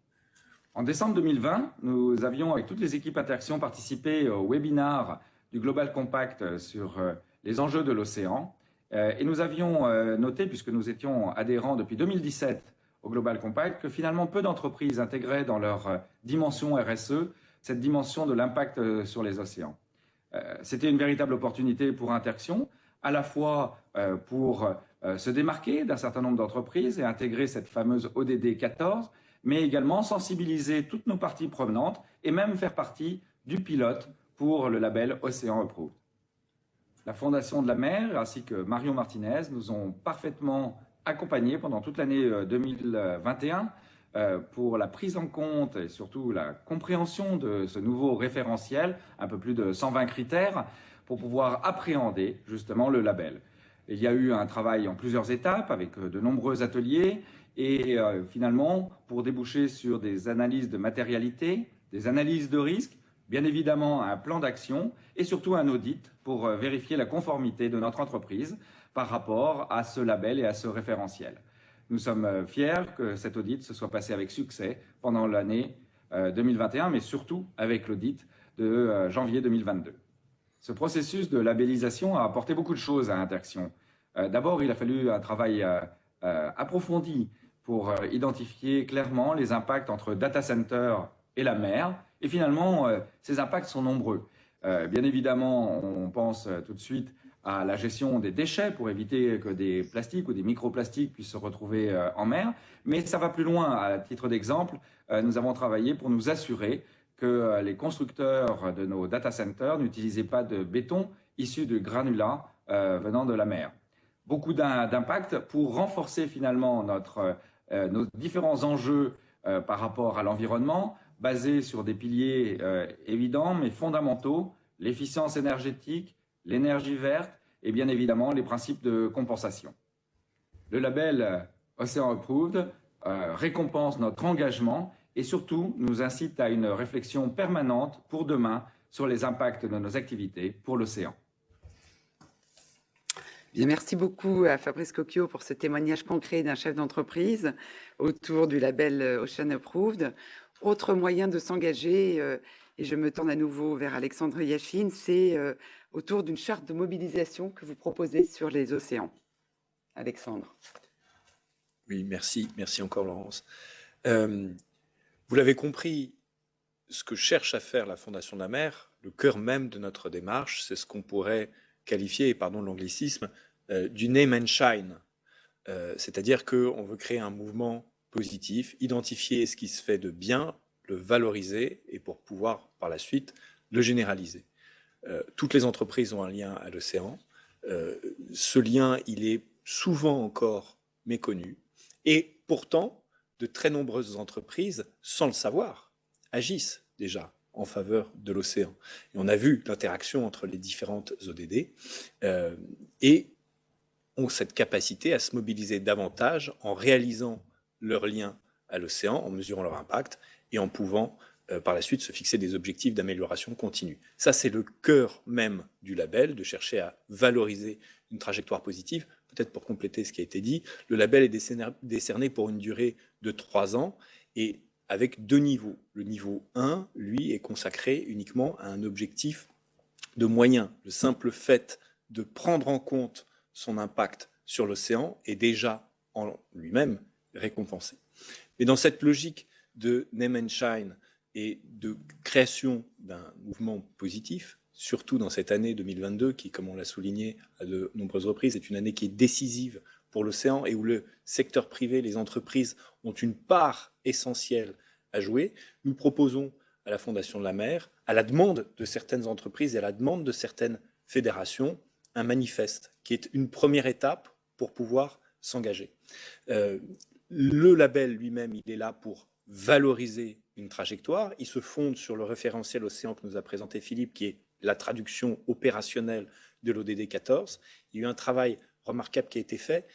En décembre 2020, nous avions, avec toutes les équipes Interaction, participé au webinar du Global Compact sur les enjeux de l'océan. Et nous avions noté, puisque nous étions adhérents depuis 2017 au Global Compact, que finalement peu d'entreprises intégraient dans leur dimension RSE cette dimension de l'impact sur les océans. C'était une véritable opportunité pour Interaction, à la fois pour se démarquer d'un certain nombre d'entreprises et intégrer cette fameuse ODD 14, mais également sensibiliser toutes nos parties prenantes et même faire partie du pilote pour le label Océan Approved. La Fondation de la Mer ainsi que Marion Martinez nous ont parfaitement accompagnés pendant toute l'année 2021 pour la prise en compte et surtout la compréhension de ce nouveau référentiel, un peu plus de 120 critères, pour pouvoir appréhender justement le label. Il y a eu un travail en plusieurs étapes avec de nombreux ateliers et finalement pour déboucher sur des analyses de matérialité, des analyses de risque, bien évidemment un plan d'action et surtout un audit pour vérifier la conformité de notre entreprise par rapport à ce label et à ce référentiel. Nous sommes fiers que cet audit se soit passé avec succès pendant l'année 2021, mais surtout avec l'audit de janvier 2022. Ce processus de labellisation a apporté beaucoup de choses à Interaction. D'abord, il a fallu un travail approfondi pour identifier clairement les impacts entre data center et la mer. Et finalement, ces impacts sont nombreux. Bien évidemment, on pense tout de suite à la gestion des déchets pour éviter que des plastiques ou des microplastiques puissent se retrouver en mer. Mais ça va plus loin. À titre d'exemple, nous avons travaillé pour nous assurer que les constructeurs de nos data centers n'utilisaient pas de béton issu de granulats venant de la mer. Beaucoup d'impact pour renforcer finalement nos différents enjeux par rapport à l'environnement, basés sur des piliers évidents mais fondamentaux, l'efficience énergétique, l'énergie verte et bien évidemment les principes de compensation. Le label Océan Approved récompense notre engagement et surtout nous incite à une réflexion permanente pour demain sur les impacts de nos activités pour l'océan. Bien, merci beaucoup à Fabrice Cocchio pour ce témoignage concret d'un chef d'entreprise autour du label Ocean Approved. Autre moyen de s'engager, et je me tourne à nouveau vers Alexandre Yachine, c'est autour d'une charte de mobilisation que vous proposez sur les océans. Alexandre. Oui, merci encore Laurence. Vous l'avez compris, ce que cherche à faire la Fondation de la Mer, le cœur même de notre démarche, c'est ce qu'on pourrait qualifié, pardon l'anglicisme, du name and shine. C'est-à-dire qu'on veut créer un mouvement positif, identifier ce qui se fait de bien, le valoriser et pour pouvoir par la suite le généraliser. Toutes les entreprises ont un lien à l'océan. Ce lien, il est souvent encore méconnu. Et pourtant, de très nombreuses entreprises, sans le savoir, agissent déjà en faveur de l'océan. Et on a vu l'interaction entre les différentes ODD et ont cette capacité à se mobiliser davantage en réalisant leur lien à l'océan, en mesurant leur impact et en pouvant par la suite se fixer des objectifs d'amélioration continue. Ça, c'est le cœur même du label, de chercher à valoriser une trajectoire positive. Peut-être pour compléter ce qui a été dit, le label est décerné pour une durée de 3 ans et avec 2 niveaux. Le niveau 1, lui, est consacré uniquement à un objectif de moyens. Le simple fait de prendre en compte son impact sur l'océan est déjà en lui-même récompensé. Mais dans cette logique de name and shine et de création d'un mouvement positif, surtout dans cette année 2022 qui, comme on l'a souligné à de nombreuses reprises, est une année qui est décisive pour l'océan et où le secteur privé, les entreprises ont une part essentielle à jouer, nous proposons à la Fondation de la mer, à la demande de certaines entreprises et à la demande de certaines fédérations, un manifeste qui est une première étape pour pouvoir s'engager. Le label lui-même, il est là pour valoriser une trajectoire. Il se fonde sur le référentiel océan que nous a présenté Philippe, qui est la traduction opérationnelle de l'ODD 14. Il y a eu un travail remarquable qui a été fait,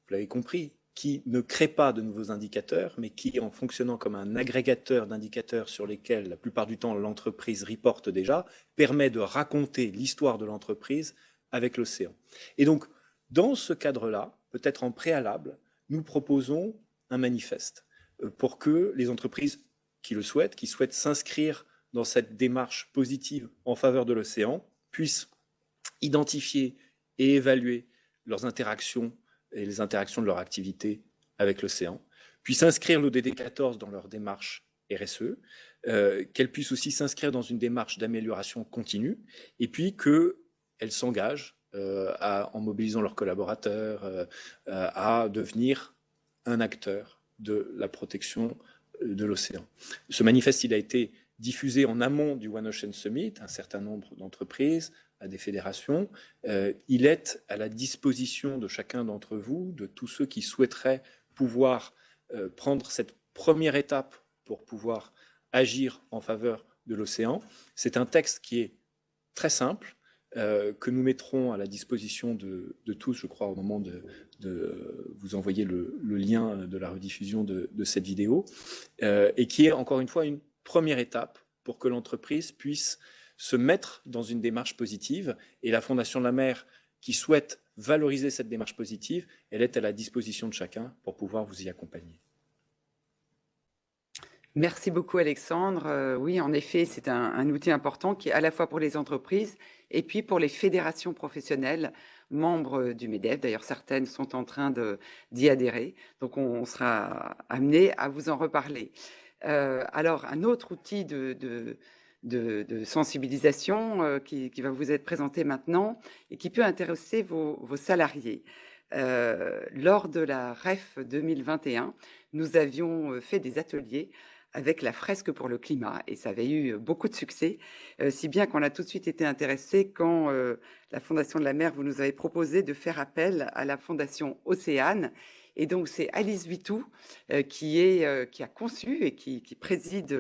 vous l'avez compris, qui ne crée pas de nouveaux indicateurs, mais qui, en fonctionnant comme un agrégateur d'indicateurs sur lesquels, la plupart du temps, l'entreprise reporte déjà, permet de raconter l'histoire de l'entreprise avec l'océan. Et donc, dans ce cadre-là, peut-être en préalable, nous proposons un manifeste pour que les entreprises qui le souhaitent, qui souhaitent s'inscrire dans cette démarche positive en faveur de l'océan, puissent identifier et évaluer leurs interactions et les interactions de leur activité avec l'océan, puissent inscrire l'ODD 14 dans leur démarche RSE, qu'elles puissent aussi s'inscrire dans une démarche d'amélioration continue, et puis qu'elles s'engagent en mobilisant leurs collaborateurs à devenir un acteur de la protection de l'océan. Ce manifeste, il a été diffusé en amont du One Ocean Summit, un certain nombre d'entreprises, à des fédérations. Il est à la disposition de chacun d'entre vous, de tous ceux qui souhaiteraient pouvoir prendre cette première étape pour pouvoir agir en faveur de l'océan. C'est un texte qui est très simple, que nous mettrons à la disposition de tous, je crois, au moment de vous envoyer le lien de la rediffusion de cette vidéo, et qui est encore une fois une première étape pour que l'entreprise puisse se mettre dans une démarche positive. Et la Fondation de la mer, qui souhaite valoriser cette démarche positive, elle est à la disposition de chacun pour pouvoir vous y accompagner. Merci beaucoup Alexandre. Oui, en effet, c'est un outil important qui est à la fois pour les entreprises et puis pour les fédérations professionnelles, membres du MEDEF. D'ailleurs, certaines sont en train d'y adhérer. Donc, on sera amené à vous en reparler. Alors, un autre outil de sensibilisation qui va vous être présenté maintenant et qui peut intéresser vos salariés. Lors de la REF 2021, nous avions fait des ateliers avec la fresque pour le climat et ça avait eu beaucoup de succès, si bien qu'on a tout de suite été intéressé quand la Fondation de la mer, vous nous avez proposé de faire appel à la Fondation Océane. Et donc c'est Alice Vitou qui a conçu et qui préside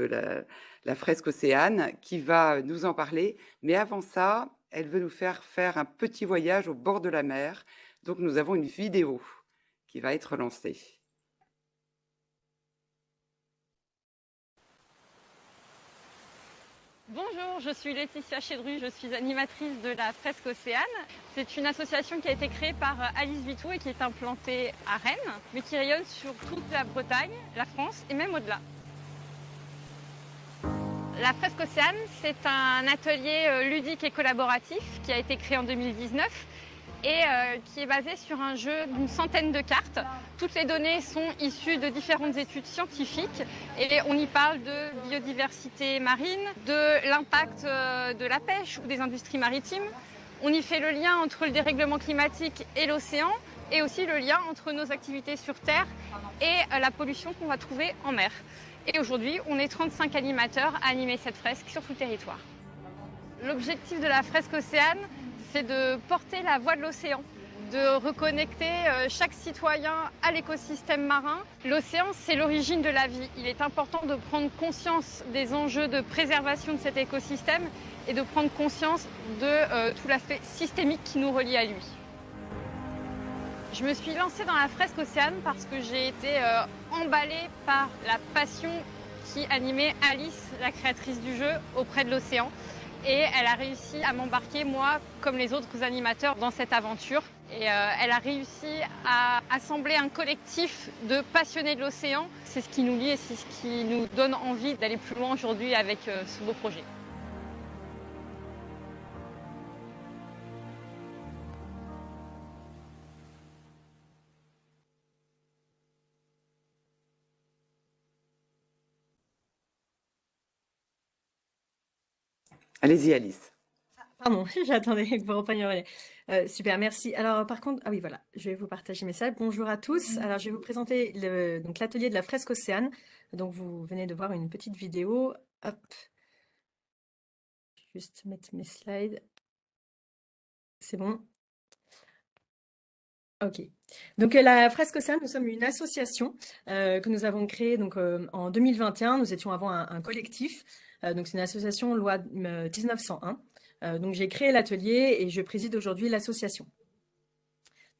la fresque Océane, qui va nous en parler. Mais avant ça, elle veut nous faire un petit voyage au bord de la mer. Donc nous avons une vidéo qui va être lancée. Bonjour, je suis Laetitia Chédru, je suis animatrice de la Fresque Océane. C'est une association qui a été créée par Alice Vitou et qui est implantée à Rennes, mais qui rayonne sur toute la Bretagne, la France et même au-delà. La Fresque Océane, c'est un atelier ludique et collaboratif qui a été créé en 2019 et qui est basé sur un jeu d'une centaine de cartes. Toutes les données sont issues de différentes études scientifiques et on y parle de biodiversité marine, de l'impact de la pêche ou des industries maritimes. On y fait le lien entre le dérèglement climatique et l'océan et aussi le lien entre nos activités sur Terre et la pollution qu'on va trouver en mer. Et aujourd'hui, on est 35 animateurs à animer cette fresque sur tout le territoire. L'objectif de la Fresque Océane, c'est de porter la voix de l'océan, de reconnecter chaque citoyen à l'écosystème marin. L'océan, c'est l'origine de la vie. Il est important de prendre conscience des enjeux de préservation de cet écosystème et de prendre conscience de tout l'aspect systémique qui nous relie à lui. Je me suis lancée dans la Fresque Océane parce que j'ai été emballée par la passion qui animait Alice, la créatrice du jeu, auprès de l'océan. Et elle a réussi à m'embarquer, moi, comme les autres animateurs, dans cette aventure. Et elle a réussi à assembler un collectif de passionnés de l'océan. C'est ce qui nous lie et c'est ce qui nous donne envie d'aller plus loin aujourd'hui avec ce beau projet. Allez-y, Alice. Pardon, j'attendais que vous repreniez le relais. Super, merci. Alors, par contre, ah oui, voilà, je vais vous partager mes salles. Bonjour à tous. Alors, je vais vous présenter donc l'atelier de la Fresque Océane. Donc, vous venez de voir une petite vidéo. Hop. juste mettre mes slides. C'est bon. Ok. Donc la Fresque Océane, nous sommes une association que nous avons créée donc, en 2021. Nous étions avant un collectif. Donc c'est une association loi 1901. Donc j'ai créé l'atelier et je préside aujourd'hui l'association.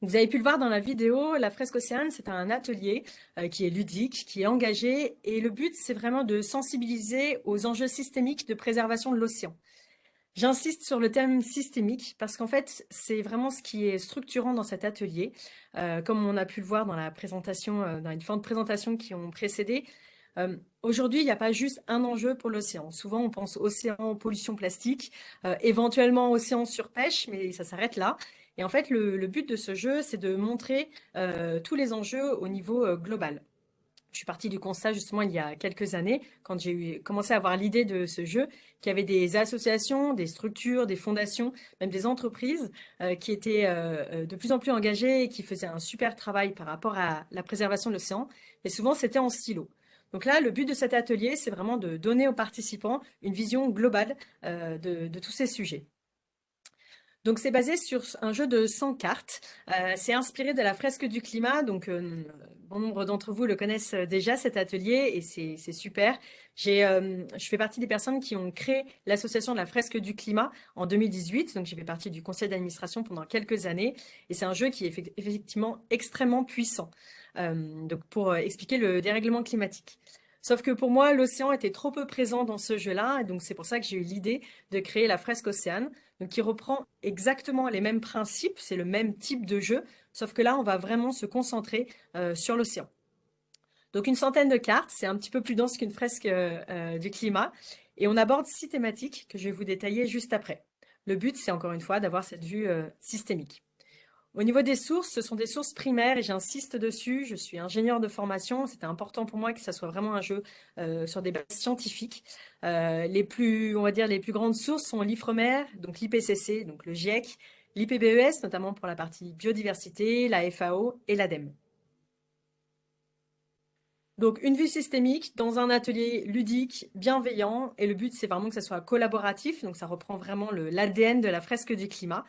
Vous avez pu le voir dans la vidéo, la Fresque Océane, c'est un atelier qui est ludique, qui est engagé. Et le but, c'est vraiment de sensibiliser aux enjeux systémiques de préservation de l'océan. J'insiste sur le terme systémique parce qu'en fait, c'est vraiment ce qui est structurant dans cet atelier. Comme on a pu le voir dans la présentation, dans les différentes présentations qui ont précédé, aujourd'hui, il n'y a pas juste un enjeu pour l'océan. Souvent, on pense océan, pollution plastique, éventuellement océan surpêche, mais ça s'arrête là. Et en fait, le but de ce jeu, c'est de montrer tous les enjeux au niveau global. Je suis partie du constat justement il y a quelques années, quand j'ai commencé à avoir l'idée de ce jeu, qu'il y avait des associations, des structures, des fondations, même des entreprises qui étaient de plus en plus engagées et qui faisaient un super travail par rapport à la préservation de l'océan. Mais souvent, c'était en silo. Donc là, le but de cet atelier, c'est vraiment de donner aux participants une vision globale de tous ces sujets. Donc, c'est basé sur un jeu de 100 cartes. C'est inspiré de la fresque du climat. Donc, bon nombre d'entre vous le connaissent déjà, cet atelier, et c'est super. Je fais partie des personnes qui ont créé l'association de la fresque du climat en 2018. Donc, j'ai fait partie du conseil d'administration pendant quelques années. Et c'est un jeu qui est effectivement extrêmement puissant. Donc, pour expliquer le dérèglement climatique. Sauf que pour moi, l'océan était trop peu présent dans ce jeu-là. Et donc, c'est pour ça que j'ai eu l'idée de créer la fresque Océane, donc qui reprend exactement les mêmes principes, c'est le même type de jeu, sauf que là, on va vraiment se concentrer sur l'océan. Donc, une centaine de cartes, c'est un petit peu plus dense qu'une fresque du climat. Et on aborde 6 thématiques que je vais vous détailler juste après. Le but, c'est encore une fois d'avoir cette vue systémique. Au niveau des sources, ce sont des sources primaires et j'insiste dessus. Je suis ingénieure de formation. C'était important pour moi que ça soit vraiment un jeu sur des bases scientifiques. On va dire, les plus grandes sources sont l'IFREMER, donc l'IPCC, donc le GIEC, l'IPBES, notamment pour la partie biodiversité, la FAO et l'ADEME. Donc, une vue systémique dans un atelier ludique, bienveillant. Et le but, c'est vraiment que ça soit collaboratif. Donc, ça reprend vraiment l'ADN de la fresque du climat.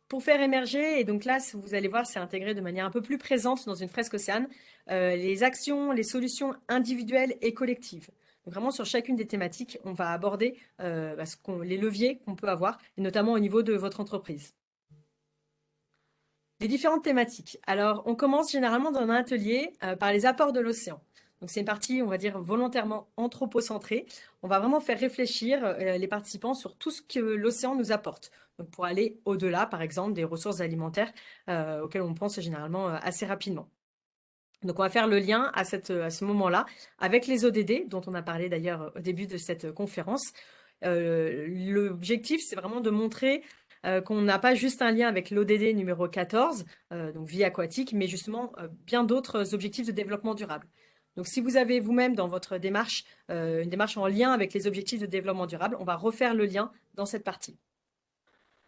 Pour faire émerger, et donc là, vous allez voir, c'est intégré de manière un peu plus présente dans une fresque océane, les actions, les solutions individuelles et collectives. Donc vraiment, sur chacune des thématiques, on va aborder les leviers qu'on peut avoir, et notamment au niveau de votre entreprise. Les différentes thématiques. Alors, on commence généralement dans un atelier par les apports de l'océan. Donc, c'est une partie, on va dire, volontairement anthropocentrée. On va vraiment faire réfléchir les participants sur tout ce que l'océan nous apporte. Donc, pour aller au-delà, par exemple, des ressources alimentaires auxquelles on pense généralement assez rapidement. Donc, on va faire le lien à ce moment-là avec les ODD, dont on a parlé d'ailleurs au début de cette conférence. L'objectif, c'est vraiment de montrer qu'on n'a pas juste un lien avec l'ODD numéro 14, donc vie aquatique, mais justement bien d'autres objectifs de développement durable. Donc, si vous avez vous-même dans votre démarche une démarche en lien avec les objectifs de développement durable, on va refaire le lien dans cette partie.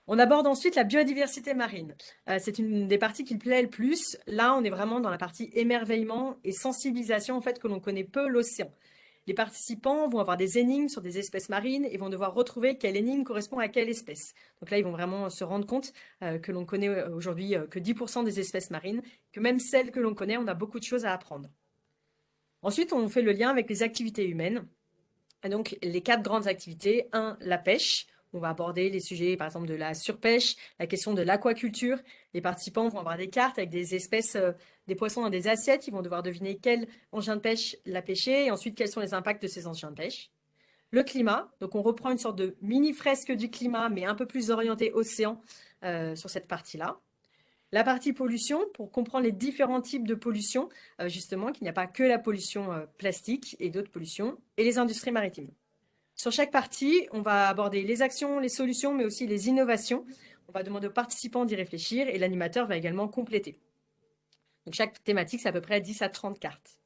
On aborde ensuite la biodiversité marine. C'est une des parties qui me plaît le plus. Là, on est vraiment dans la partie émerveillement et sensibilisation, en fait, que l'on connaît peu l'océan. Les participants vont avoir des énigmes sur des espèces marines et vont devoir retrouver quelle énigme correspond à quelle espèce. Donc là, ils vont vraiment se rendre compte que l'on connaît aujourd'hui que 10% des espèces marines, que même celles que l'on connaît, on a beaucoup de choses à apprendre. Ensuite, on fait le lien avec les activités humaines. Et donc, les 4 grandes activités. 1, la pêche. On va aborder les sujets, par exemple, de la surpêche, la question de l'aquaculture. Les participants vont avoir des cartes avec des espèces, des poissons dans des assiettes. Ils vont devoir deviner quel engin de pêche l'a pêché et ensuite quels sont les impacts de ces engins de pêche. Le climat, donc on reprend une sorte de mini-fresque du climat, mais un peu plus orienté océan sur cette partie-là. La partie pollution, pour comprendre les différents types de pollution, justement, qu'il n'y a pas que la pollution plastique et d'autres pollutions, et les industries maritimes. Sur chaque partie, on va aborder les actions, les solutions, mais aussi les innovations. On va demander aux participants d'y réfléchir et l'animateur va également compléter. Donc chaque thématique, c'est à peu près 10 à 30 cartes.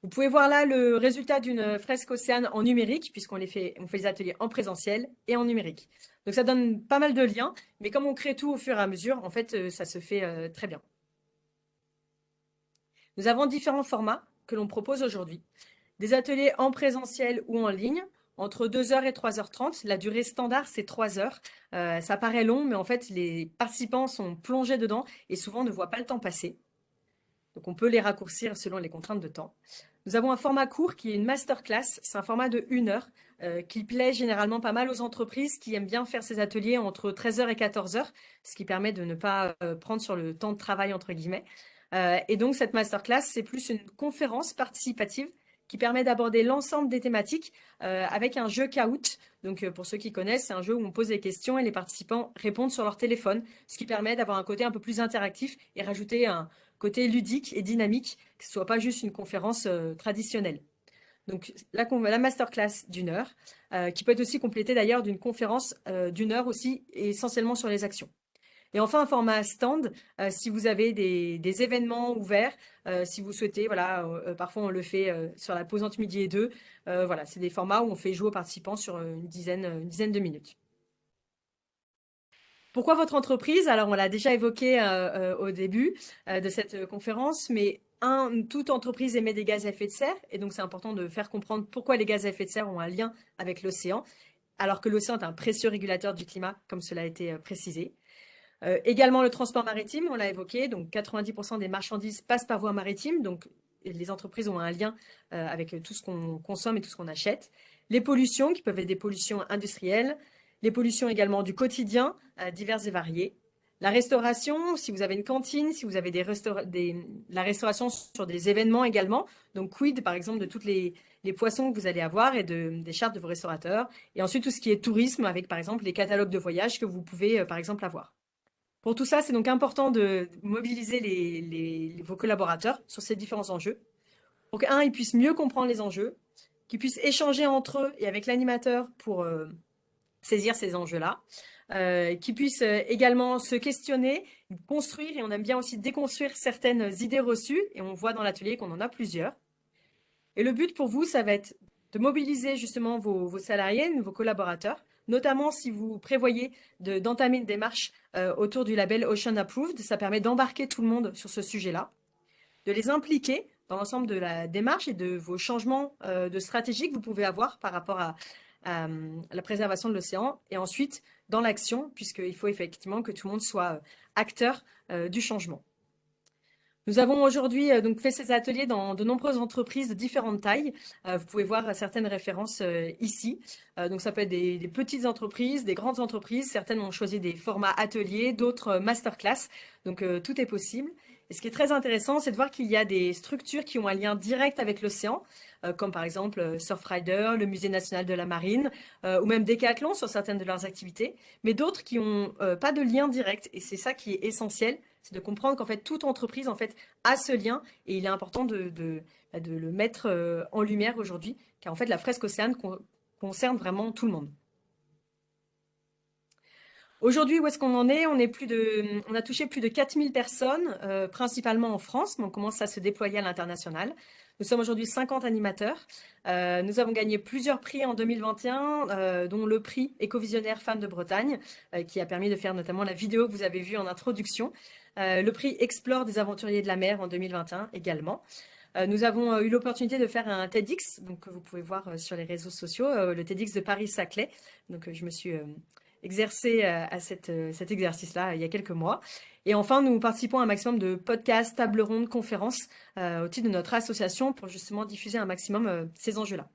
Vous pouvez voir là le résultat d'une fresque océane en numérique, puisqu'on fait les ateliers en présentiel et en numérique. Donc ça donne pas mal de liens, mais comme on crée tout au fur et à mesure, en fait, ça se fait très bien. Nous avons différents formats que l'on propose aujourd'hui. Des ateliers en présentiel ou en ligne. entre 2 heures et 3h30. La durée standard, c'est 3 heures. Ça paraît long, mais en fait, les participants sont plongés dedans et souvent ne voient pas le temps passer. Donc, on peut les raccourcir selon les contraintes de temps. Nous avons un format court qui est une masterclass. C'est un format de 1 heure qui plaît généralement pas mal aux entreprises qui aiment bien faire ces ateliers entre 13 heures et 14 heures, ce qui permet de ne pas prendre sur le temps de travail, entre guillemets. Et donc, cette masterclass, c'est plus une conférence participative qui permet d'aborder l'ensemble des thématiques avec un jeu Kahoot. Donc, pour ceux qui connaissent, c'est un jeu où on pose des questions et les participants répondent sur leur téléphone, ce qui permet d'avoir un côté un peu plus interactif et rajouter un côté ludique et dynamique, que ce ne soit pas juste une conférence traditionnelle. Donc, la masterclass d'1 heure, qui peut être aussi complétée d'ailleurs d'une conférence d'1 heure aussi, essentiellement sur les actions. Et enfin, un format stand, si vous avez des événements ouverts, si vous souhaitez, voilà, parfois on le fait sur la pause entre midi et 2. Voilà, c'est des formats où on fait jouer aux participants sur une dizaine de minutes. Pourquoi votre entreprise? Alors, on l'a déjà évoqué au début de cette conférence, mais toute entreprise émet des gaz à effet de serre, et donc c'est important de faire comprendre pourquoi les gaz à effet de serre ont un lien avec l'océan, alors que l'océan est un précieux régulateur du climat, comme cela a été précisé. Également le transport maritime, on l'a évoqué, donc 90% des marchandises passent par voie maritime, donc les entreprises ont un lien avec tout ce qu'on consomme et tout ce qu'on achète. Les pollutions, qui peuvent être des pollutions industrielles, les pollutions également du quotidien, diverses et variées. La restauration, si vous avez une cantine, si vous avez la restauration sur des événements également, donc quid par exemple de toutes les poissons que vous allez avoir et des chartes de vos restaurateurs. Et ensuite tout ce qui est tourisme avec par exemple les catalogues de voyages que vous pouvez par exemple avoir. Pour tout ça, c'est donc important de mobiliser vos collaborateurs sur ces différents enjeux pour qu'ils puissent mieux comprendre les enjeux, qu'ils puissent échanger entre eux et avec l'animateur pour saisir ces enjeux-là, qu'ils puissent également se questionner, construire, et on aime bien aussi déconstruire certaines idées reçues, et on voit dans l'atelier qu'on en a plusieurs. Et le but pour vous, ça va être de mobiliser justement vos salariés, vos collaborateurs, notamment si vous prévoyez d'entamer une démarche autour du label Ocean Approved. Ça permet d'embarquer tout le monde sur ce sujet-là, de les impliquer dans l'ensemble de la démarche et de vos changements de stratégie que vous pouvez avoir par rapport à la préservation de l'océan, et ensuite dans l'action, puisqu'il faut effectivement que tout le monde soit acteur du changement. Nous avons aujourd'hui donc fait ces ateliers dans de nombreuses entreprises de différentes tailles. Vous pouvez voir certaines références ici. Donc ça peut être des petites entreprises, des grandes entreprises. Certaines ont choisi des formats ateliers, d'autres masterclass. Donc tout est possible. Et ce qui est très intéressant, c'est de voir qu'il y a des structures qui ont un lien direct avec l'océan, comme par exemple Surfrider, le Musée national de la marine, ou même Decathlon sur certaines de leurs activités, mais d'autres qui n'ont pas de lien direct. Et c'est ça qui est essentiel, c'est de comprendre qu'en fait, toute entreprise en fait, a ce lien, et il est important de le mettre en lumière aujourd'hui, car en fait, la fresque océane concerne vraiment tout le monde. Aujourd'hui, où est-ce qu'on en est? On a touché plus de 4000 personnes, principalement en France, mais on commence à se déployer à l'international. Nous sommes aujourd'hui 50 animateurs. Nous avons gagné plusieurs prix en 2021, dont le prix Écovisionnaire Femmes de Bretagne, qui a permis de faire notamment la vidéo que vous avez vue en introduction. Le prix Explore des aventuriers de la mer en 2021 également. Nous avons eu l'opportunité de faire un TEDx, donc, que vous pouvez voir sur les réseaux sociaux, le TEDx de Paris-Saclay. Donc, je me suis exercée à cet exercice-là il y a quelques mois. Et enfin, nous participons à un maximum de podcasts, tables rondes, conférences au titre de notre association pour justement diffuser un maximum ces enjeux-là.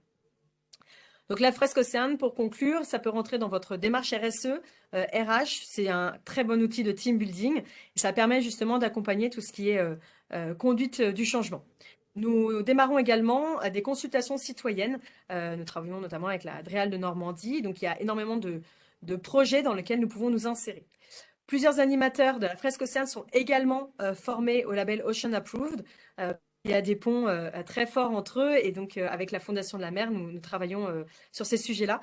Donc la fresque océane, pour conclure, ça peut rentrer dans votre démarche RSE, RH, c'est un très bon outil de team building et ça permet justement d'accompagner tout ce qui est conduite du changement. Nous démarrons également des consultations citoyennes. Nous travaillons notamment avec la DREAL de Normandie, donc il y a énormément de projets dans lesquels nous pouvons nous insérer. Plusieurs animateurs de la fresque océane sont également formés au label Ocean Approved. Il y a des ponts très forts entre eux et donc avec la Fondation de la mer, nous travaillons sur ces sujets-là,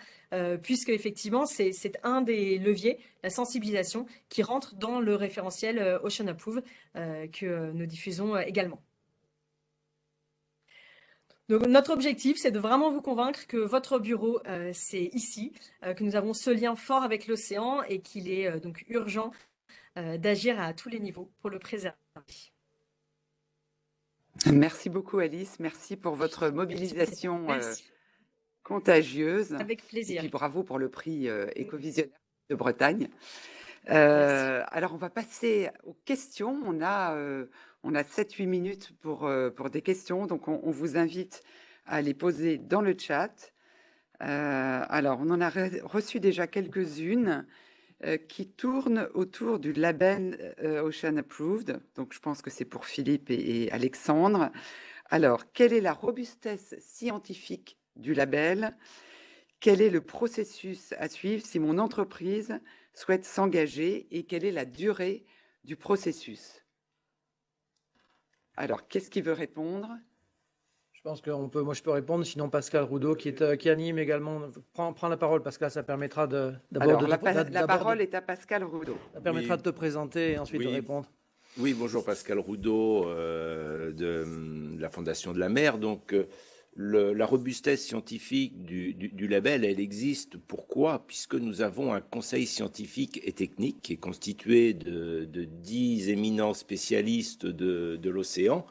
puisque effectivement c'est un des leviers, la sensibilisation, qui rentre dans le référentiel Ocean Approved que nous diffusons également. Donc, notre objectif, c'est de vraiment vous convaincre que votre bureau, c'est ici, que nous avons ce lien fort avec l'océan et qu'il est donc urgent d'agir à tous les niveaux pour le préserver. Merci beaucoup Alice, merci pour votre mobilisation contagieuse. Avec Et plaisir. puis bravo pour le prix Écovisionnaire de Bretagne. Merci. Alors, on va passer aux questions. On a 7-8 minutes pour des questions. Donc, on vous invite à les poser dans le chat. Alors, on en a reçu déjà quelques-unes qui tournent autour du label Ocean Approved. Donc, je pense que c'est pour Philippe et Alexandre. Alors, quelle est la robustesse scientifique du label? Quel est le processus à suivre si mon entreprise souhaite s'engager et quelle est la durée du processus? Alors, qu'est-ce qui veut répondre? Je pense que moi je peux répondre, sinon Pascal Roudot qui anime également. Prends la parole Pascal, ça permettra Alors, la parole est à Pascal Roudot. Ça permettra de te présenter et ensuite de Oui. répondre. Oui, bonjour Pascal Roudot de la Fondation de la Mer. Donc, la robustesse scientifique du label, elle existe. Pourquoi? Puisque nous avons un conseil scientifique et technique qui est constitué de 10 éminents spécialistes de l'océan.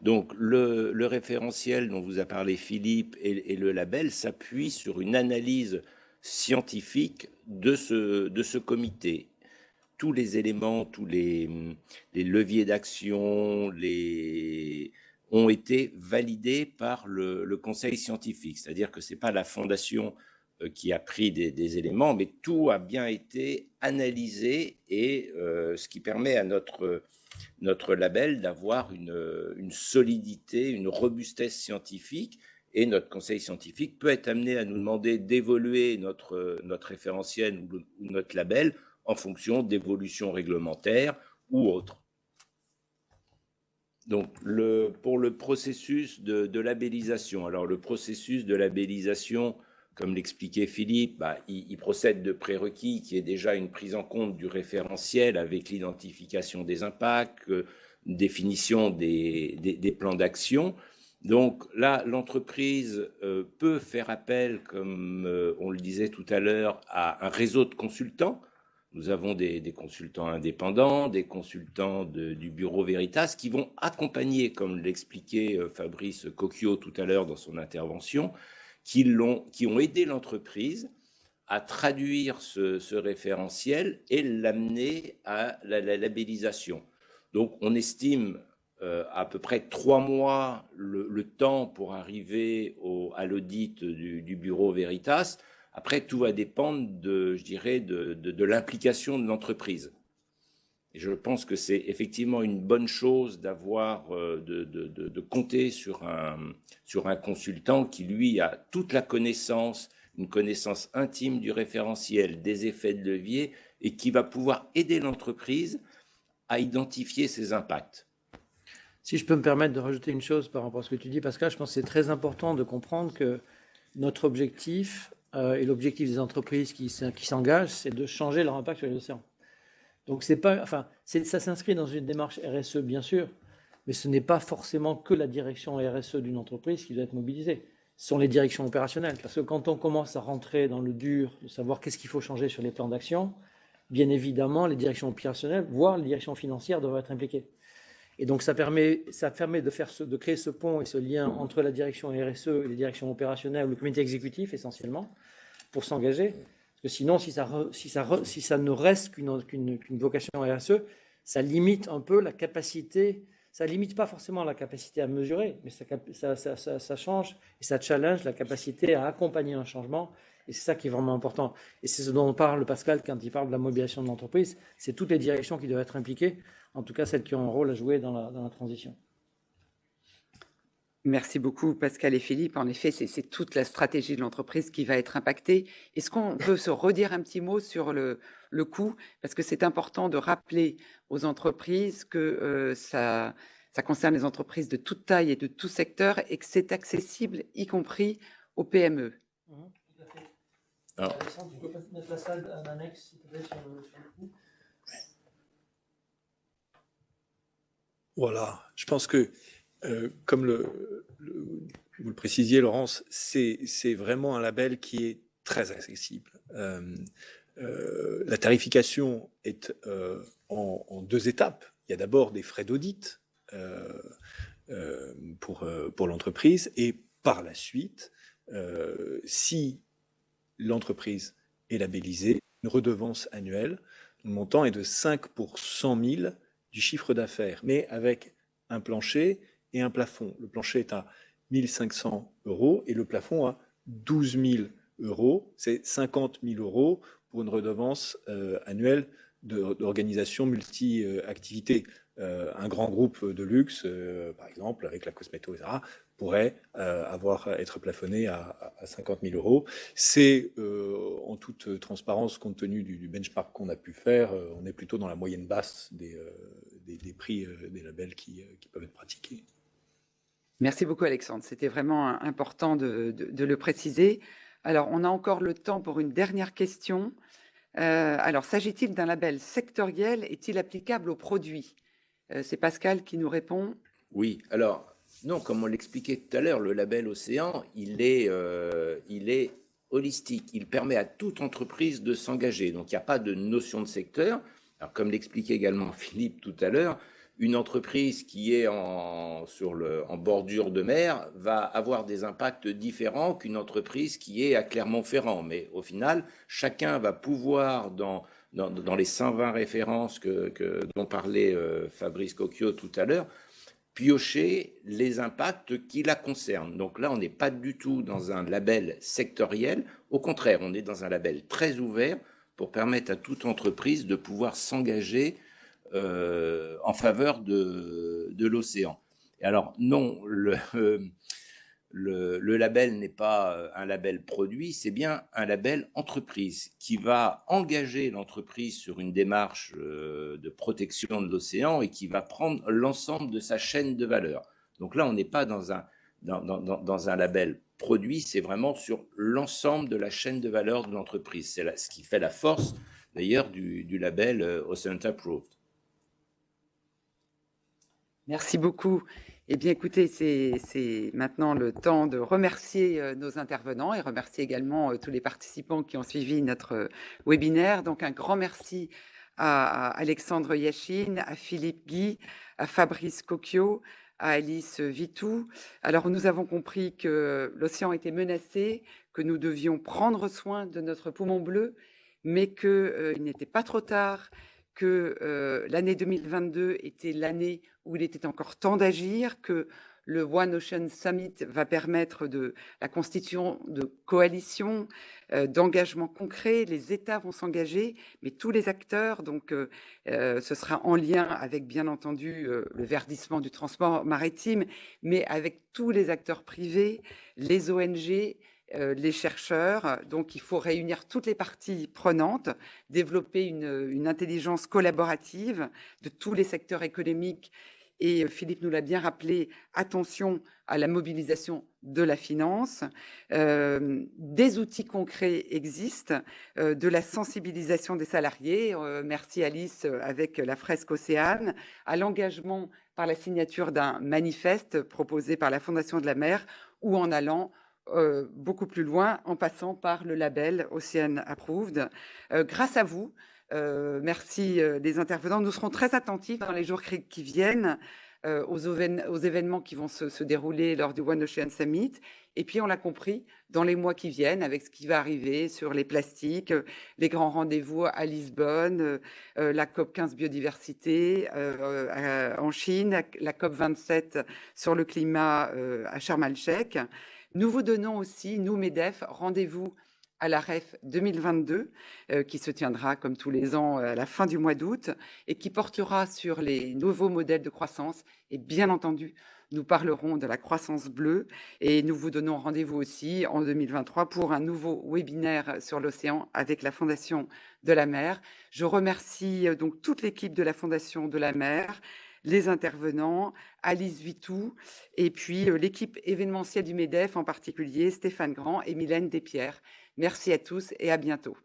Donc, le référentiel dont vous a parlé Philippe et le label s'appuient sur une analyse scientifique de ce comité. Tous les éléments, tous les leviers d'action ont été validés par le conseil scientifique. C'est-à-dire que ce n'est pas la fondation qui a pris des éléments, mais tout a bien été analysé et ce qui permet à notre label d'avoir une solidité, une robustesse scientifique. Et notre conseil scientifique peut être amené à nous demander d'évoluer notre référentiel ou notre label en fonction d'évolutions réglementaires ou autres. Donc, pour le processus de labellisation, alors le processus de labellisation, comme l'expliquait Philippe, il procède de prérequis qui est déjà une prise en compte du référentiel avec l'identification des impacts, définition des plans d'action. Donc là, l'entreprise peut faire appel, comme on le disait tout à l'heure, à un réseau de consultants. Nous avons des consultants indépendants, des consultants du bureau Veritas qui vont accompagner, comme l'expliquait Fabrice Cocchio tout à l'heure dans son intervention, qui ont aidé l'entreprise à traduire ce référentiel et l'amener à la labellisation. Donc, on estime à peu près 3 mois le temps pour arriver à l'audit du bureau Veritas. Après, tout va dépendre de l'implication de l'entreprise. Et je pense que c'est effectivement une bonne chose d'avoir, de compter sur un consultant qui, lui, a toute la connaissance, une connaissance intime du référentiel, des effets de levier, et qui va pouvoir aider l'entreprise à identifier ses impacts. Si je peux me permettre de rajouter une chose par rapport à ce que tu dis, Pascal, je pense que c'est très important de comprendre que notre objectif et l'objectif des entreprises qui s'engagent, c'est de changer leur impact sur les océans. Donc, ça s'inscrit dans une démarche RSE, bien sûr, mais ce n'est pas forcément que la direction RSE d'une entreprise qui doit être mobilisée. Ce sont les directions opérationnelles. Parce que quand on commence à rentrer dans le dur, de savoir qu'est-ce qu'il faut changer sur les plans d'action, bien évidemment, les directions opérationnelles, voire les directions financières doivent être impliquées. Et donc, ça permet de créer ce pont et ce lien entre la direction RSE et les directions opérationnelles, le comité exécutif essentiellement, pour s'engager. Parce que sinon, si ça ne reste qu'une vocation RSE, ça limite un peu la capacité, ça limite pas forcément la capacité à mesurer, mais ça change et ça challenge la capacité à accompagner un changement. Et c'est ça qui est vraiment important. Et c'est ce dont parle Pascal quand il parle de la mobilisation de l'entreprise. C'est toutes les directions qui doivent être impliquées, en tout cas celles qui ont un rôle à jouer dans la transition. Merci beaucoup Pascal et Philippe. En effet, c'est toute la stratégie de l'entreprise qui va être impactée. Est-ce qu'on peut se redire un petit mot sur le coût? Parce que c'est important de rappeler aux entreprises que ça concerne les entreprises de toute taille et de tout secteur et que c'est accessible, y compris aux PME. Tout à fait. Alors, Alexandre, tu peux mettre la salle en annexe, s'il te plaît, sur le coup. Voilà, je pense que, comme vous le précisiez, Laurence, c'est vraiment un label qui est très accessible. La tarification est en 2 étapes. Il y a d'abord des frais d'audit pour l'entreprise et par la suite, si l'entreprise est labellisée, une redevance annuelle, le montant est de 5 pour 100 000 du chiffre d'affaires, mais avec un plancher et un plafond. Le plancher est à 1 500 € et le plafond à 12 000 €. C'est 50 000 € pour une redevance annuelle d'organisation multi-activités. Un grand groupe de luxe, par exemple, avec la Cosmeto, etc., pourrait être plafonné à 50 000 €. C'est en toute transparence, compte tenu du benchmark qu'on a pu faire, on est plutôt dans la moyenne basse des prix des labels qui peuvent être pratiqués. Merci beaucoup, Alexandre. C'était vraiment important de le préciser. Alors, on a encore le temps pour une dernière question. Alors, s'agit-il d'un label sectoriel? Est-il applicable aux produits? C'est Pascal qui nous répond. Oui, alors, non, comme on l'expliquait tout à l'heure, le label Océan, il est holistique. Il permet à toute entreprise de s'engager. Donc, il n'y a pas de notion de secteur. Alors, comme l'expliquait également Philippe tout à l'heure, une entreprise qui est en bordure de mer va avoir des impacts différents qu'une entreprise qui est à Clermont-Ferrand. Mais au final, chacun va pouvoir, dans les 120 références dont parlait Fabrice Cocchio tout à l'heure, piocher les impacts qui la concernent. Donc là, on n'est pas du tout dans un label sectoriel. Au contraire, on est dans un label très ouvert pour permettre à toute entreprise de pouvoir s'engager en faveur de l'océan. Et alors, non, le label n'est pas un label produit, c'est bien un label entreprise qui va engager l'entreprise sur une démarche de protection de l'océan et qui va prendre l'ensemble de sa chaîne de valeur. Donc là, on n'est pas dans un label produit, c'est vraiment sur l'ensemble de la chaîne de valeur de l'entreprise. C'est ce qui fait la force, d'ailleurs, du label Ocean Approved. Merci beaucoup. Eh bien, écoutez, c'est maintenant le temps de remercier nos intervenants et remercier également tous les participants qui ont suivi notre webinaire. Donc, un grand merci à Alexandre Yachine, à Philippe Guy, à Fabrice Cocchio, à Alice Vitou. Alors, nous avons compris que l'océan était menacé, que nous devions prendre soin de notre poumon bleu, mais qu'il n'était pas trop tard, que l'année 2022 était l'année où il était encore temps d'agir, que le One Ocean Summit va permettre la constitution de coalitions, d'engagements concrets. Les États vont s'engager, mais tous les acteurs, donc ce sera en lien avec, bien entendu, le verdissement du transport maritime, mais avec tous les acteurs privés, les ONG, les chercheurs. Donc, il faut réunir toutes les parties prenantes, développer une intelligence collaborative de tous les secteurs économiques. Et Philippe nous l'a bien rappelé, attention à la mobilisation de la finance. Des outils concrets existent, de la sensibilisation des salariés. Merci Alice avec la fresque Océane, à l'engagement par la signature d'un manifeste proposé par la Fondation de la mer ou en allant beaucoup plus loin en passant par le label Ocean Approved. Grâce à vous, merci les intervenants. Nous serons très attentifs dans les jours qui viennent aux événements qui vont se dérouler lors du One Ocean Summit. Et puis, on l'a compris, dans les mois qui viennent, avec ce qui va arriver sur les plastiques, les grands rendez-vous à Lisbonne, la COP 15 biodiversité en Chine, la COP 27 sur le climat à Sharm el-Sheikh. Nous vous donnons aussi, nous, MEDEF, rendez-vous à la REF 2022, qui se tiendra comme tous les ans à la fin du mois d'août et qui portera sur les nouveaux modèles de croissance. Et bien entendu, nous parlerons de la croissance bleue et nous vous donnons rendez-vous aussi en 2023 pour un nouveau webinaire sur l'océan avec la Fondation de la mer. Je remercie donc toute l'équipe de la Fondation de la mer, les intervenants, Alice Vitou, et puis l'équipe événementielle du MEDEF, en particulier Stéphane Grand et Mylène Despierres. Merci à tous et à bientôt.